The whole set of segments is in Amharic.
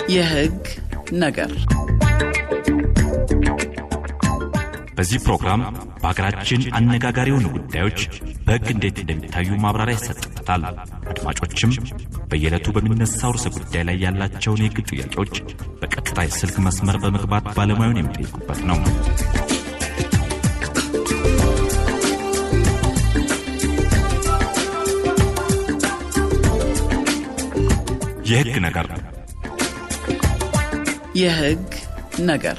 የህግ ነገር በዚህ ፕሮግራም በአገራችን አነጋጋሪ የሆኑ ጉዳዮች በህግ እንዴት እንደሚታዩ ማብራሪያ ይሰጥበታል። አድማጮችም በየዕለቱ በሚነሳው ርዕሰ ጉዳይ ላይ ያላቸውን የህግ ጥያቄዎች በቀጥታ የስልክ መስመር በመግባት ባለሙያውን የሚጠይቁበት ነው። የህግ ነገር የህግ ነገር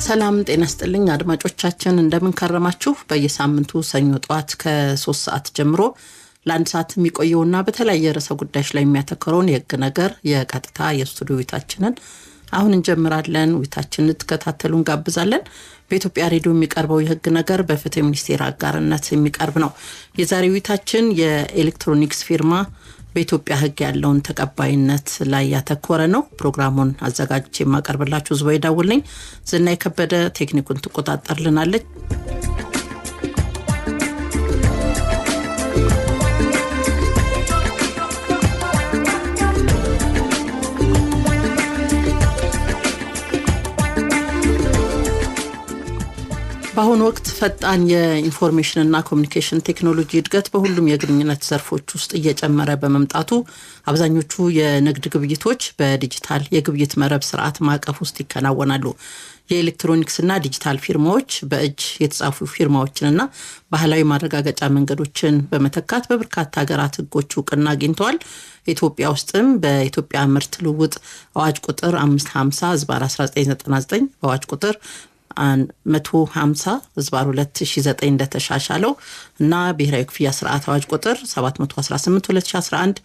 ሰላም ጤና ይስጥልኝ አድማጮቻችን እንደምን ከረማችሁ። በየሳምንቱ ሰኞ ጧት ከ3 ሰዓት ጀምሮ ለአንድ ሰዓት የሚቆየውና በተለያየ ርዕሰ ጉዳዮች ላይ የሚያተኩረውን የህግ ነገር የቀጥታ የስቱዲዮ ውይይታችንን አሁን እንጀምራለን። ውይይታችንን ተከታተሉን ጋብዛለን። በኢትዮጵያ ሬዲዮ የሚቀርበው የህግ ነገር በፍትህ ሚኒስቴር አጋርነት የሚቀርብ ነው። የዛሬው ውይይታችን የኤሌክትሮኒክስ ፊርማ በኢትዮጵያ ህግ ያለውን ተቀባይነት ላይ ያተኮረ ነው። ፕሮግራሙን አዘጋጅቼ የማቀርብላችሁ ዙባይ ዳውልኝ። ዝናይ ከበደ ቴክኒኩን ትቆጣጠርልናለች። በአሁኑ ወቅት ፈጣን የኢንፎርሜሽንና ኮሙኒኬሽን ቴክኖሎጂ እድገት በሁሉም የግንኙነት ዘርፎች ውስጥ እየጨመረ በመምጣቱ አብዛኞቹ የንግድ ግብይቶች በዲጂታል የግብይት መረብ ስርዓት ማዕቀፍ ውስጥ ይከናወናሉ። የኤሌክትሮኒክስና ዲጂታል ፊርማዎች በእጅ የተጻፉ ፊርማዎችንና ባህላዊ ማረጋገጫ መንገዶችን በመተካት በበርካታ ሀገራት ህጎች እውቅና አግኝተዋል። ኢትዮጵያ ውስጥም በኢትዮጵያ ምርት ልውውጥ አዋጅ ቁጥር 550/1999 በአዋጅ ቁጥር 150/2009 እንደተሻሻለው እና ብሔራዊ ክፍያ ስርዓት አዋጅ ቁጥር 718/2011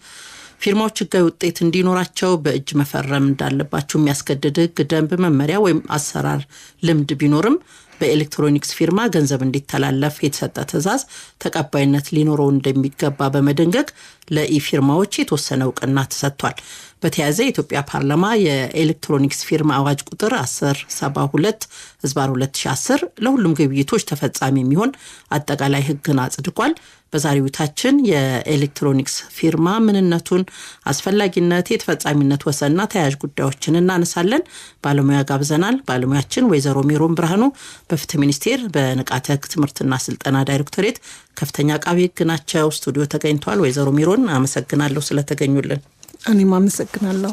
ፊርማዎች ህጋዊ ውጤት እንዲኖራቸው በእጅ መፈረም እንዳለባቸው የሚያስገድድ ህግ፣ ደንብ፣ መመሪያ ወይም አሰራር ልምድ ቢኖርም በኤሌክትሮኒክስ ፊርማ ገንዘብ እንዲተላለፍ የተሰጠ ትዕዛዝ ተቀባይነት ሊኖረው እንደሚገባ በመደንገግ ለኢፊርማዎች የተወሰነ እውቅና ተሰጥቷል። በተያያዘ የኢትዮጵያ ፓርላማ የኤሌክትሮኒክስ ፊርማ አዋጅ ቁጥር 1072/2010 ለሁሉም ግብይቶች ተፈጻሚ የሚሆን አጠቃላይ ህግን አጽድቋል። በዛሬው ውይይታችን የኤሌክትሮኒክስ ፊርማ ምንነቱን፣ አስፈላጊነት፣ የተፈጻሚነት ወሰንና ተያያዥ ጉዳዮችን እናነሳለን። ባለሙያ ጋብዘናል። ባለሙያችን ወይዘሮ ሜሮን ብርሃኑ በፍትህ ሚኒስቴር በንቃተ ህግ ትምህርትና ስልጠና ዳይሬክቶሬት ከፍተኛ አቃቤ ህግ ናቸው። ስቱዲዮ ተገኝተዋል። ወይዘሮ ሜሮን አመሰግናለሁ ስለተገኙልን። እኔም አመሰግናለሁ።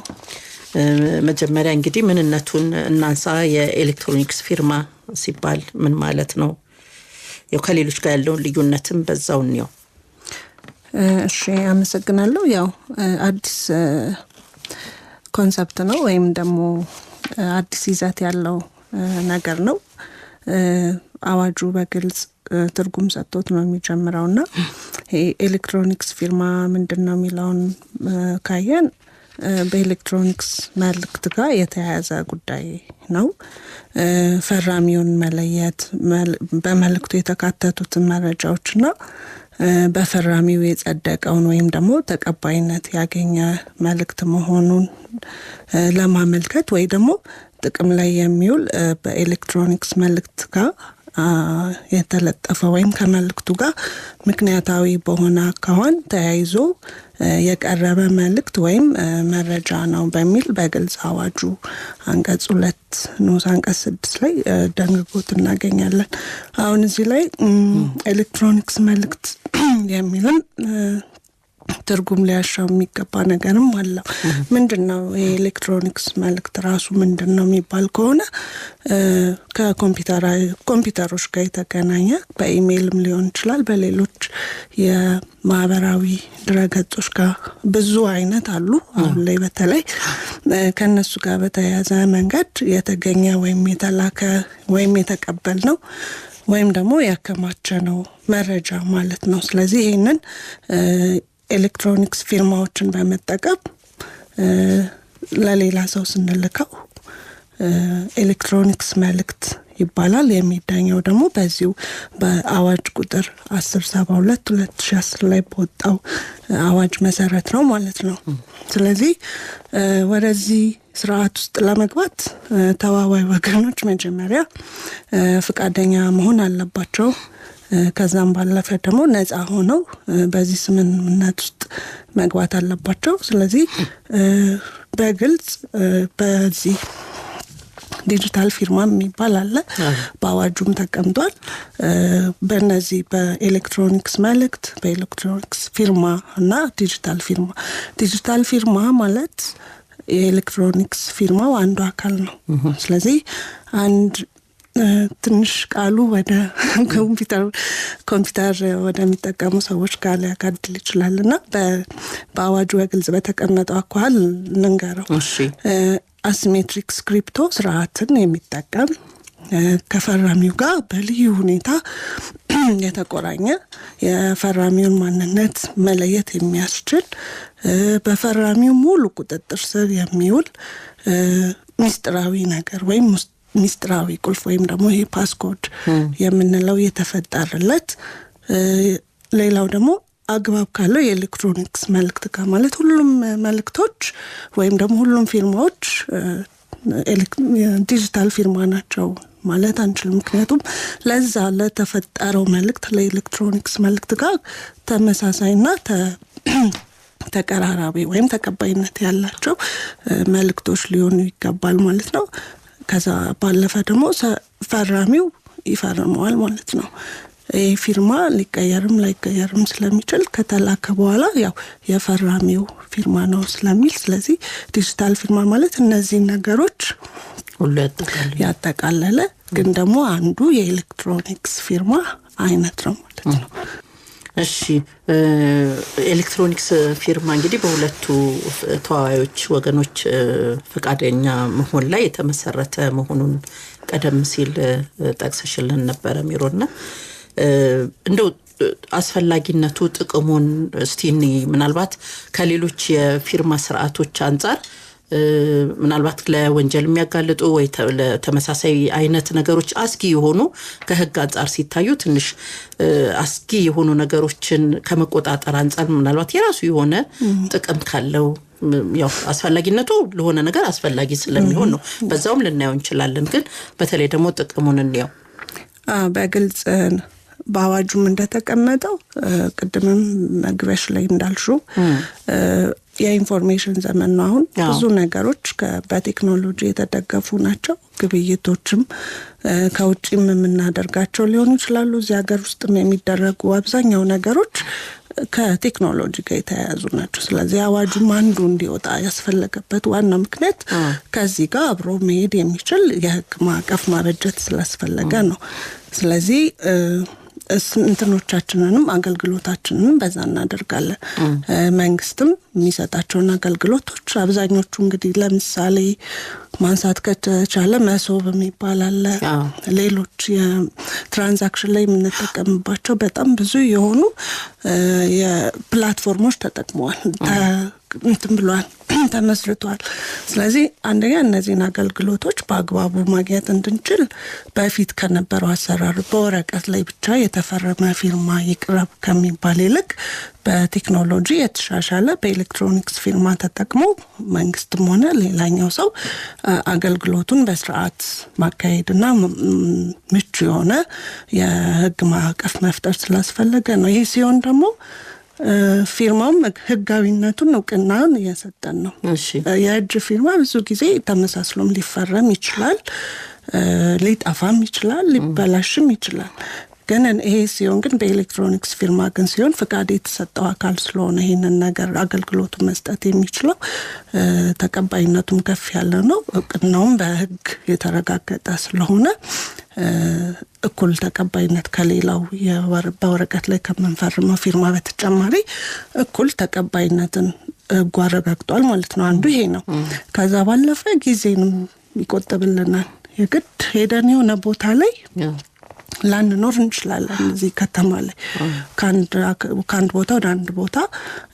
መጀመሪያ እንግዲህ ምንነቱን እናንሳ። የኤሌክትሮኒክስ ፊርማ ሲባል ምን ማለት ነው? ያው ከሌሎች ጋር ያለውን ልዩነትም በዛው ነው። እሺ አመሰግናለሁ። ያው አዲስ ኮንሰፕት ነው ወይም ደግሞ አዲስ ይዘት ያለው ነገር ነው። አዋጁ በግልጽ ትርጉም ሰጥቶት ነው የሚጀምረውና ኤሌክትሮኒክስ ፊርማ ምንድነው የሚለውን ካየን በኤሌክትሮኒክስ መልእክት ጋር የተያያዘ ጉዳይ ነው። ፈራሚውን መለየት፣ በመልእክቱ የተካተቱትን መረጃዎችና በፈራሚው የጸደቀውን ወይም ደግሞ ተቀባይነት ያገኘ መልእክት መሆኑን ለማመልከት ወይ ደግሞ ጥቅም ላይ የሚውል በኤሌክትሮኒክስ መልእክት ጋር የተለጠፈ ወይም ከመልእክቱ ጋር ምክንያታዊ በሆነ አካሄድ ተያይዞ የቀረበ መልእክት ወይም መረጃ ነው በሚል በግልጽ አዋጁ አንቀጽ 2 ንዑስ አንቀጽ 6 ላይ ደንግጎት እናገኛለን። አሁን እዚህ ላይ ኤሌክትሮኒክስ መልእክት የሚልን ትርጉም ሊያሻው የሚገባ ነገርም አለው። ምንድነው የኤሌክትሮኒክስ መልእክት ራሱ ምንድነው የሚባል ከሆነ ከኮምፒውተሮች ጋር የተገናኘ በኢሜይልም ሊሆን ይችላል፣ በሌሎች የማህበራዊ ድረገጾች ጋር ብዙ አይነት አሉ። አሁን ላይ በተለይ ከነሱ ጋር በተያያዘ መንገድ የተገኘ ወይም የተላከ ወይም የተቀበል ነው ወይም ደግሞ ያከማቸ ነው መረጃ ማለት ነው። ስለዚህ ይሄንን ኤሌክትሮኒክስ ፊርማዎችን በመጠቀም ለሌላ ሰው ስንልከው ኤሌክትሮኒክስ መልእክት ይባላል። የሚዳኘው ደግሞ በዚሁ በአዋጅ ቁጥር 1072/2010 ላይ በወጣው አዋጅ መሰረት ነው ማለት ነው። ስለዚህ ወደዚህ ስርዓት ውስጥ ለመግባት ተዋዋይ ወገኖች መጀመሪያ ፍቃደኛ መሆን አለባቸው። ከዛም ባለፈ ደግሞ ነፃ ሆነው በዚህ ስምምነት ውስጥ መግባት አለባቸው። ስለዚህ በግልጽ በዚህ ዲጂታል ፊርማ የሚባል አለ፣ በአዋጁም ተቀምጧል። በእነዚህ በኤሌክትሮኒክስ መልእክት፣ በኤሌክትሮኒክስ ፊርማ እና ዲጂታል ፊርማ ማለት የኤሌክትሮኒክስ ፊርማው አንዱ አካል ነው። ስለዚህ አንድ ትንሽ ቃሉ ወደ ኮምፒውተር ወደሚጠቀሙ ሰዎች ጋር ሊያጋድል ይችላልና በአዋጁ በግልጽ በተቀመጠው አኳኋን ልንገረው። አሲሜትሪክ ስክሪፕቶ ስርዓትን የሚጠቀም ከፈራሚው ጋር በልዩ ሁኔታ የተቆራኘ የፈራሚውን ማንነት መለየት የሚያስችል በፈራሚው ሙሉ ቁጥጥር ስር የሚውል ሚስጥራዊ ነገር ወይም ሚስጥራዊ ቁልፍ ወይም ደግሞ ይሄ ፓስኮድ የምንለው የተፈጠረለት፣ ሌላው ደግሞ አግባብ ካለው የኤሌክትሮኒክስ መልእክት ጋር ማለት ሁሉም መልእክቶች ወይም ደግሞ ሁሉም ፊርማዎች ዲጂታል ፊርማ ናቸው ማለት አንችልም። ምክንያቱም ለዛ ለተፈጠረው መልእክት ለኤሌክትሮኒክስ መልእክት ጋር ተመሳሳይና ተቀራራቢ ወይም ተቀባይነት ያላቸው መልእክቶች ሊሆኑ ይገባል ማለት ነው። ከዛ ባለፈ ደግሞ ፈራሚው ይፈርመዋል ማለት ነው። ይህ ፊርማ ሊቀየርም ላይቀየርም ስለሚችል ከተላከ በኋላ ያው የፈራሚው ፊርማ ነው ስለሚል፣ ስለዚህ ዲጂታል ፊርማ ማለት እነዚህ ነገሮች ሁሉ ያጠቃለለ ግን ደግሞ አንዱ የኤሌክትሮኒክስ ፊርማ አይነት ነው ማለት ነው። እሺ ኤሌክትሮኒክስ ፊርማ እንግዲህ በሁለቱ ተዋዋዮች ወገኖች ፈቃደኛ መሆን ላይ የተመሰረተ መሆኑን ቀደም ሲል ጠቅሰሽልን ነበር ሚሮና፣ እንደው አስፈላጊነቱ ጥቅሙን እስቲኒ ምናልባት ከሌሎች የፊርማ ስርዓቶች አንፃር ምናልባት ለወንጀል የሚያጋልጡ ወይ ለተመሳሳይ አይነት ነገሮች አስጊ የሆኑ ከህግ አንፃር ሲታዩ ትንሽ አስጊ የሆኑ ነገሮችን ከመቆጣጠር አንፃር ምናልባት የራሱ የሆነ ጥቅም ካለው ያው አስፈላጊነቱ ለሆነ ነገር አስፈላጊ ስለሚሆን ነው በዛውም ልናየው እንችላለን። ግን በተለይ ደግሞ ጥቅሙን እንየው። በግልጽ በአዋጁም እንደተቀመጠው ቅድምም መግቢያሽ ላይ እንዳልሽው የኢንፎርሜሽን ዘመን ነው አሁን። ብዙ ነገሮች በቴክኖሎጂ የተደገፉ ናቸው። ግብይቶችም ከውጪም የምናደርጋቸው ሊሆኑ ይችላሉ። እዚህ ሀገር ውስጥም የሚደረጉ አብዛኛው ነገሮች ከቴክኖሎጂ ጋር የተያያዙ ናቸው። ስለዚህ አዋጁም አንዱ እንዲወጣ ያስፈለገበት ዋና ምክንያት ከዚህ ጋር አብሮ መሄድ የሚችል የህግ ማዕቀፍ ማበጀት ስላስፈለገ ነው። ስለዚህ እንትኖቻችንንም አገልግሎታችንን በዛ እናደርጋለን። መንግስትም የሚሰጣቸውን አገልግሎቶች አብዛኞቹ እንግዲህ ለምሳሌ ማንሳት ከተቻለ መሶብ የሚባል አለ። ሌሎች የትራንዛክሽን ላይ የምንጠቀምባቸው በጣም ብዙ የሆኑ የፕላትፎርሞች ተጠቅመዋል ብሏል ተመስርቷል። ስለዚህ አንደኛ እነዚህን አገልግሎቶች በአግባቡ ማግኘት እንድንችል በፊት ከነበረው አሰራር በወረቀት ላይ ብቻ የተፈረመ ፊርማ ይቅረብ ከሚባል ይልቅ በቴክኖሎጂ የተሻሻለ በኤሌክትሮኒክስ ፊርማ ተጠቅሞ መንግስትም ሆነ ሌላኛው ሰው አገልግሎቱን በስርዓት ማካሄድና ምቹ የሆነ የህግ ማዕቀፍ መፍጠር ስላስፈለገ ነው። ይህ ሲሆን ደግሞ ፊርማውም ህጋዊነቱን እውቅናን እየሰጠን ነው። የእጅ ፊርማ ብዙ ጊዜ ተመሳስሎም ሊፈረም ይችላል፣ ሊጠፋም ይችላል፣ ሊበላሽም ይችላል። ግን ይሄ ሲሆን ግን በኤሌክትሮኒክስ ፊርማ ግን ሲሆን ፍቃድ የተሰጠው አካል ስለሆነ ይህንን ነገር አገልግሎቱን መስጠት የሚችለው ተቀባይነቱም ከፍ ያለ ነው። እውቅናውም በህግ የተረጋገጠ ስለሆነ እኩል ተቀባይነት ከሌላው በወረቀት ላይ ከምንፈርመው ፊርማ በተጨማሪ እኩል ተቀባይነትን ህጉ አረጋግጧል ማለት ነው። አንዱ ይሄ ነው። ከዛ ባለፈ ጊዜንም ይቆጥብልናል። የግድ ሄደን የሆነ ቦታ ላይ ላንኖር እንችላለን። እዚህ ከተማ ላይ ከአንድ ቦታ ወደ አንድ ቦታ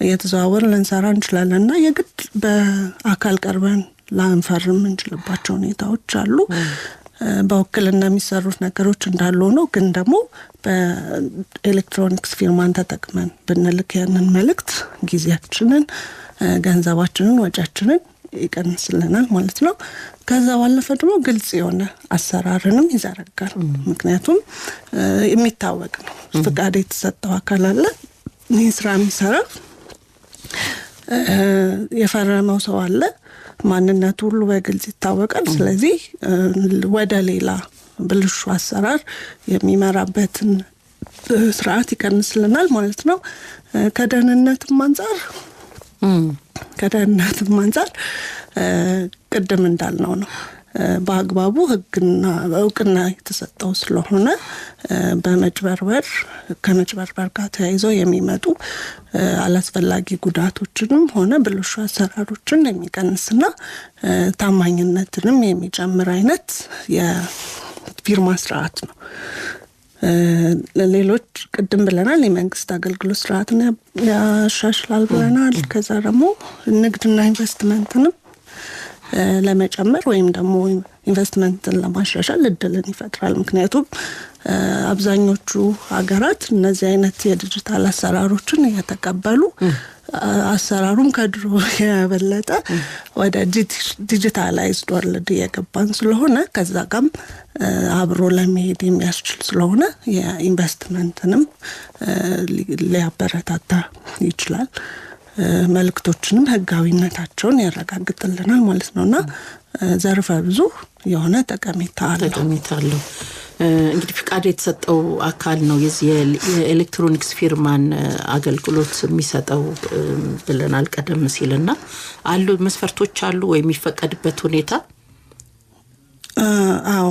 እየተዘዋወርን ልንሰራ እንችላለን እና የግድ በአካል ቀርበን ላንፈርም እንችልባቸው ሁኔታዎች አሉ። በውክልና የሚሰሩት ነገሮች እንዳሉ ነው። ግን ደግሞ በኤሌክትሮኒክስ ፊርማን ተጠቅመን ብንልክ ያንን መልእክት ጊዜያችንን፣ ገንዘባችንን፣ ወጫችንን ይቀንስልናል ማለት ነው። ከዛ ባለፈ ደግሞ ግልጽ የሆነ አሰራርንም ይዘረጋል። ምክንያቱም የሚታወቅ ነው ፍቃድ የተሰጠው አካል አለ ይህ ስራ የሚሰራ የፈረመው ሰው አለ ማንነቱ ሁሉ በግልጽ ይታወቃል። ስለዚህ ወደ ሌላ ብልሹ አሰራር የሚመራበትን ስርዓት ይቀንስልናል ማለት ነው። ከደህንነትም አንፃር ቅድም እንዳልነው ነው በአግባቡ ህግና እውቅና የተሰጠው ስለሆነ ከመጭበርበር ጋር ተያይዘው የሚመጡ አላስፈላጊ ጉዳቶችንም ሆነ ብልሹ አሰራሮችን የሚቀንስና ታማኝነትንም የሚጨምር አይነት የፊርማ ስርዓት ነው። ለሌሎች ቅድም ብለናል የመንግስት አገልግሎት ስርዓትን ያሻሽላል ብለናል። ከዛ ደግሞ ንግድና ኢንቨስትመንትንም ለመጨመር ወይም ደግሞ ኢንቨስትመንትን ለማሻሻል እድልን ይፈጥራል። ምክንያቱም አብዛኞቹ ሀገራት እነዚህ አይነት የዲጂታል አሰራሮችን እየተቀበሉ አሰራሩም ከድሮ የበለጠ ወደ ዲጂታላይዝድ ወርልድ እየገባን ስለሆነ ከዛ ጋርም አብሮ ለመሄድ የሚያስችል ስለሆነ የኢንቨስትመንትንም ሊያበረታታ ይችላል። መልክቶችንም ህጋዊነታቸውን ያረጋግጥልናል ማለት ነውና ዘርፈ ብዙ የሆነ ጠቀሜታ አለው። እንግዲህ ፍቃድ የተሰጠው አካል ነው የዚህ የኤሌክትሮኒክስ ፊርማን አገልግሎት የሚሰጠው ብለናል ቀደም ሲልና አሉ መስፈርቶች አሉ ወይ የሚፈቀድበት ሁኔታ? አዎ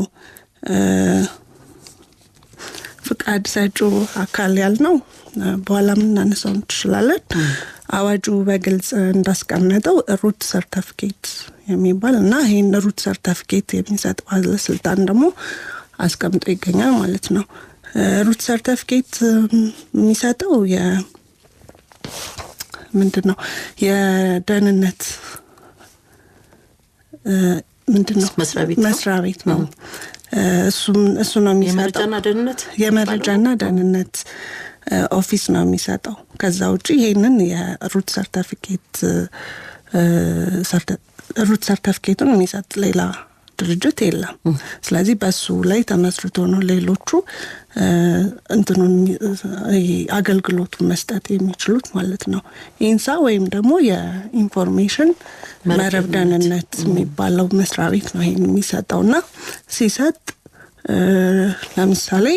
ፍቃድ ሰጪው አካል ያልነው በኋላም እናነሳው እንችላለን። አዋጁ በግልጽ እንዳስቀመጠው ሩት ሰርቲፊኬት የሚባል እና ይሄን ሩት ሰርቲፊኬት የሚሰጥ ባለስልጣን ደግሞ አስቀምጦ ይገኛል ማለት ነው። ሩት ሰርቲፊኬት የሚሰጠው ምንድነው የደህንነት መስሪያ ቤት ነው። እሱ ነው የሚሰጠው የመረጃና ደህንነት ኦፊስ ነው የሚሰጠው። ከዛ ውጪ ይሄንን የሩት ሰርቲፊኬቱን የሚሰጥ ሌላ ድርጅት የለም። ስለዚህ በሱ ላይ ተመስርቶ ነው ሌሎቹ አገልግሎቱን መስጠት የሚችሉት ማለት ነው። ኢንሳ ወይም ደግሞ የኢንፎርሜሽን መረብ ደህንነት የሚባለው መስሪያ ቤት ነው ይሄን የሚሰጠውና ሲሰጥ ለምሳሌ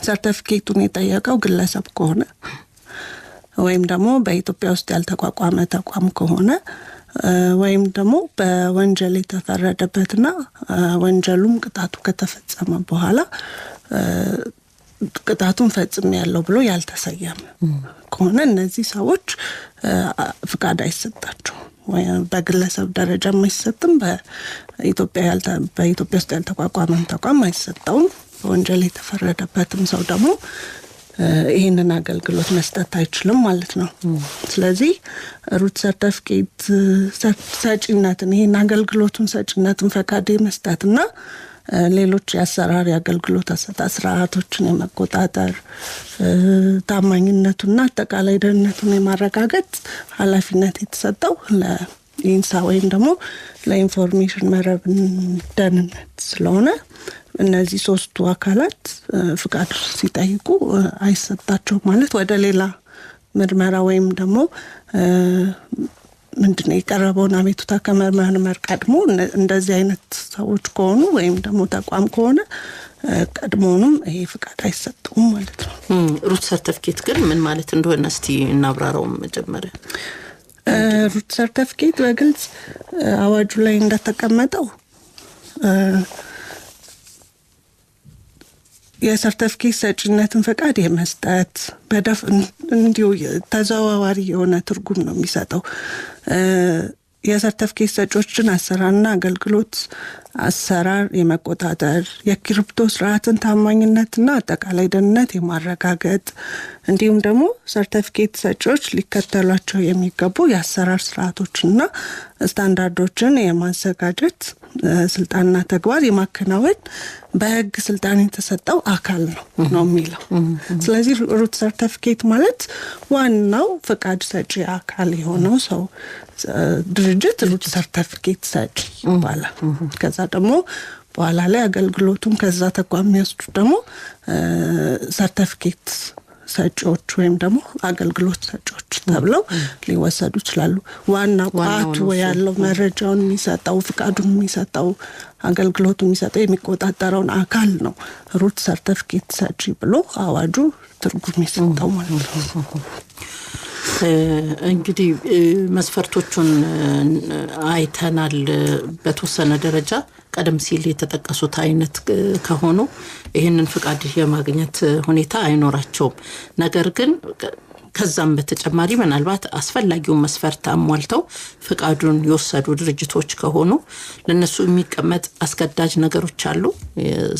ሰርቲፊኬቱን የጠየቀው ግለሰብ ከሆነ ወይም ደግሞ በኢትዮጵያ ውስጥ ያልተቋቋመ ተቋም ከሆነ ወይም ደግሞ በወንጀል የተፈረደበትና ወንጀሉም ቅጣቱ ከተፈጸመ በኋላ ቅጣቱን ፈጽሜያለሁ ብሎ ያልተሰየመ ከሆነ እነዚህ ሰዎች ፍቃድ አይሰጣቸውም። በግለሰብ ደረጃ አይሰጥም። በኢትዮጵያ ውስጥ ያልተቋቋመ ተቋም አይሰጠውም። በወንጀል የተፈረደበትም ሰው ደግሞ ይሄንን አገልግሎት መስጠት አይችልም ማለት ነው። ስለዚህ ሩት ሰርቲፊኬት ሰጪነትን ይሄን አገልግሎቱን ሰጪነትን ፈቃድ መስጠትና ሌሎች የአሰራር የአገልግሎት አሰጣጥ ስርዓቶችን የመቆጣጠር ታማኝነቱና አጠቃላይ ደህንነቱን የማረጋገጥ ኃላፊነት የተሰጠው ለኢንሳ ወይም ደግሞ ለኢንፎርሜሽን መረብ ደህንነት ስለሆነ እነዚህ ሶስቱ አካላት ፍቃድ ሲጠይቁ አይሰጣቸውም ማለት ወደ ሌላ ምርመራ ወይም ደግሞ ምንድነው የቀረበውን አቤቱታ ከመመርመር ቀድሞ እንደዚህ አይነት ሰዎች ከሆኑ ወይም ደግሞ ተቋም ከሆነ ቀድሞውንም ይሄ ፍቃድ አይሰጠውም ማለት ነው። ሩት ሰርቲፊኬት ግን ምን ማለት እንደሆነ እስቲ እናብራራው መጀመሪያ። ሩት ሰርቲፊኬት በግልጽ አዋጁ ላይ እንደተቀመጠው የሰርቲፊኬት ሰጪነትን ፈቃድ የመስጠት እንዲሁ ተዘዋዋሪ የሆነ ትርጉም ነው የሚሰጠው። የሰርቲፊኬት ሰጪዎችን አሰራርና አገልግሎት አሰራር የመቆጣጠር የክሪፕቶ ስርዓትን ታማኝነትና አጠቃላይ ደህንነት የማረጋገጥ እንዲሁም ደግሞ ሰርቲፊኬት ሰጪዎች ሊከተሏቸው የሚገቡ የአሰራር ስርዓቶችና ስታንዳርዶችን የማዘጋጀት ስልጣንና ተግባር የማከናወን በህግ ስልጣን የተሰጠው አካል ነው የሚለው። ስለዚህ ሩት ሰርቲፊኬት ማለት ዋናው ፈቃድ ሰጪ አካል የሆነው ሰው ድርጅት ሩት ሰርቲፊኬት ሰጪ ይባላል። ከዛ ደግሞ በኋላ ላይ አገልግሎቱን ከዛ ተቋም የሚወስዱ ደግሞ ሰርቲፊኬት ሰጪዎች ወይም ደግሞ አገልግሎት ሰጪዎች ተብለው ሊወሰዱ ይችላሉ። ዋና ቋቱ ያለው መረጃውን የሚሰጠው ፍቃዱን የሚሰጠው አገልግሎቱን የሚሰጠው የሚቆጣጠረውን አካል ነው ሩት ሰርቲፊኬት ሰጪ ብሎ አዋጁ ትርጉም ይሰጠው ማለት ነው። እንግዲህ መስፈርቶቹን አይተናል በተወሰነ ደረጃ ቀደም ሲል የተጠቀሱት አይነት ከሆኑ ይሄንን ፍቃድ የማግኘት ሁኔታ አይኖራቸውም። ነገር ግን ከዛም በተጨማሪ ምናልባት አስፈላጊውን መስፈርት አሟልተው ፍቃዱን የወሰዱ ድርጅቶች ከሆኑ ለነሱ የሚቀመጥ አስገዳጅ ነገሮች አሉ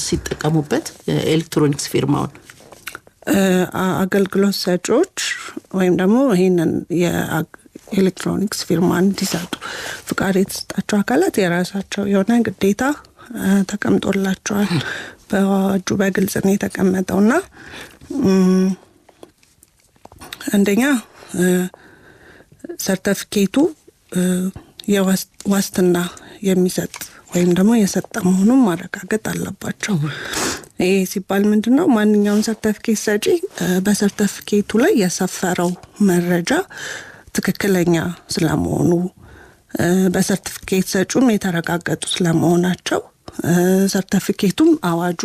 ሲጠቀሙበት ኤሌክትሮኒክስ ፊርማውን አገልግሎት ሰጪዎች ወይም ደግሞ ይሄንን የኤሌክትሮኒክስ ፊርማ እንዲሰጡ ፍቃድ የተሰጣቸው አካላት የራሳቸው የሆነ ግዴታ ተቀምጦላቸዋል። በአዋጁ በግልጽ ነው የተቀመጠውና አንደኛ ሰርቲፊኬቱ የዋስትና የሚሰጥ ወይም ደግሞ የሰጠ መሆኑን ማረጋገጥ አለባቸው። ይሄ ሲባል ምንድነው? ማንኛውም ሰርቲፊኬት ሰጪ በሰርቲፊኬቱ ላይ የሰፈረው መረጃ ትክክለኛ ስለመሆኑ በሰርቲፊኬት ሰጪውም የተረጋገጡ ስለመሆናቸው ሰርቲፊኬቱም አዋጁ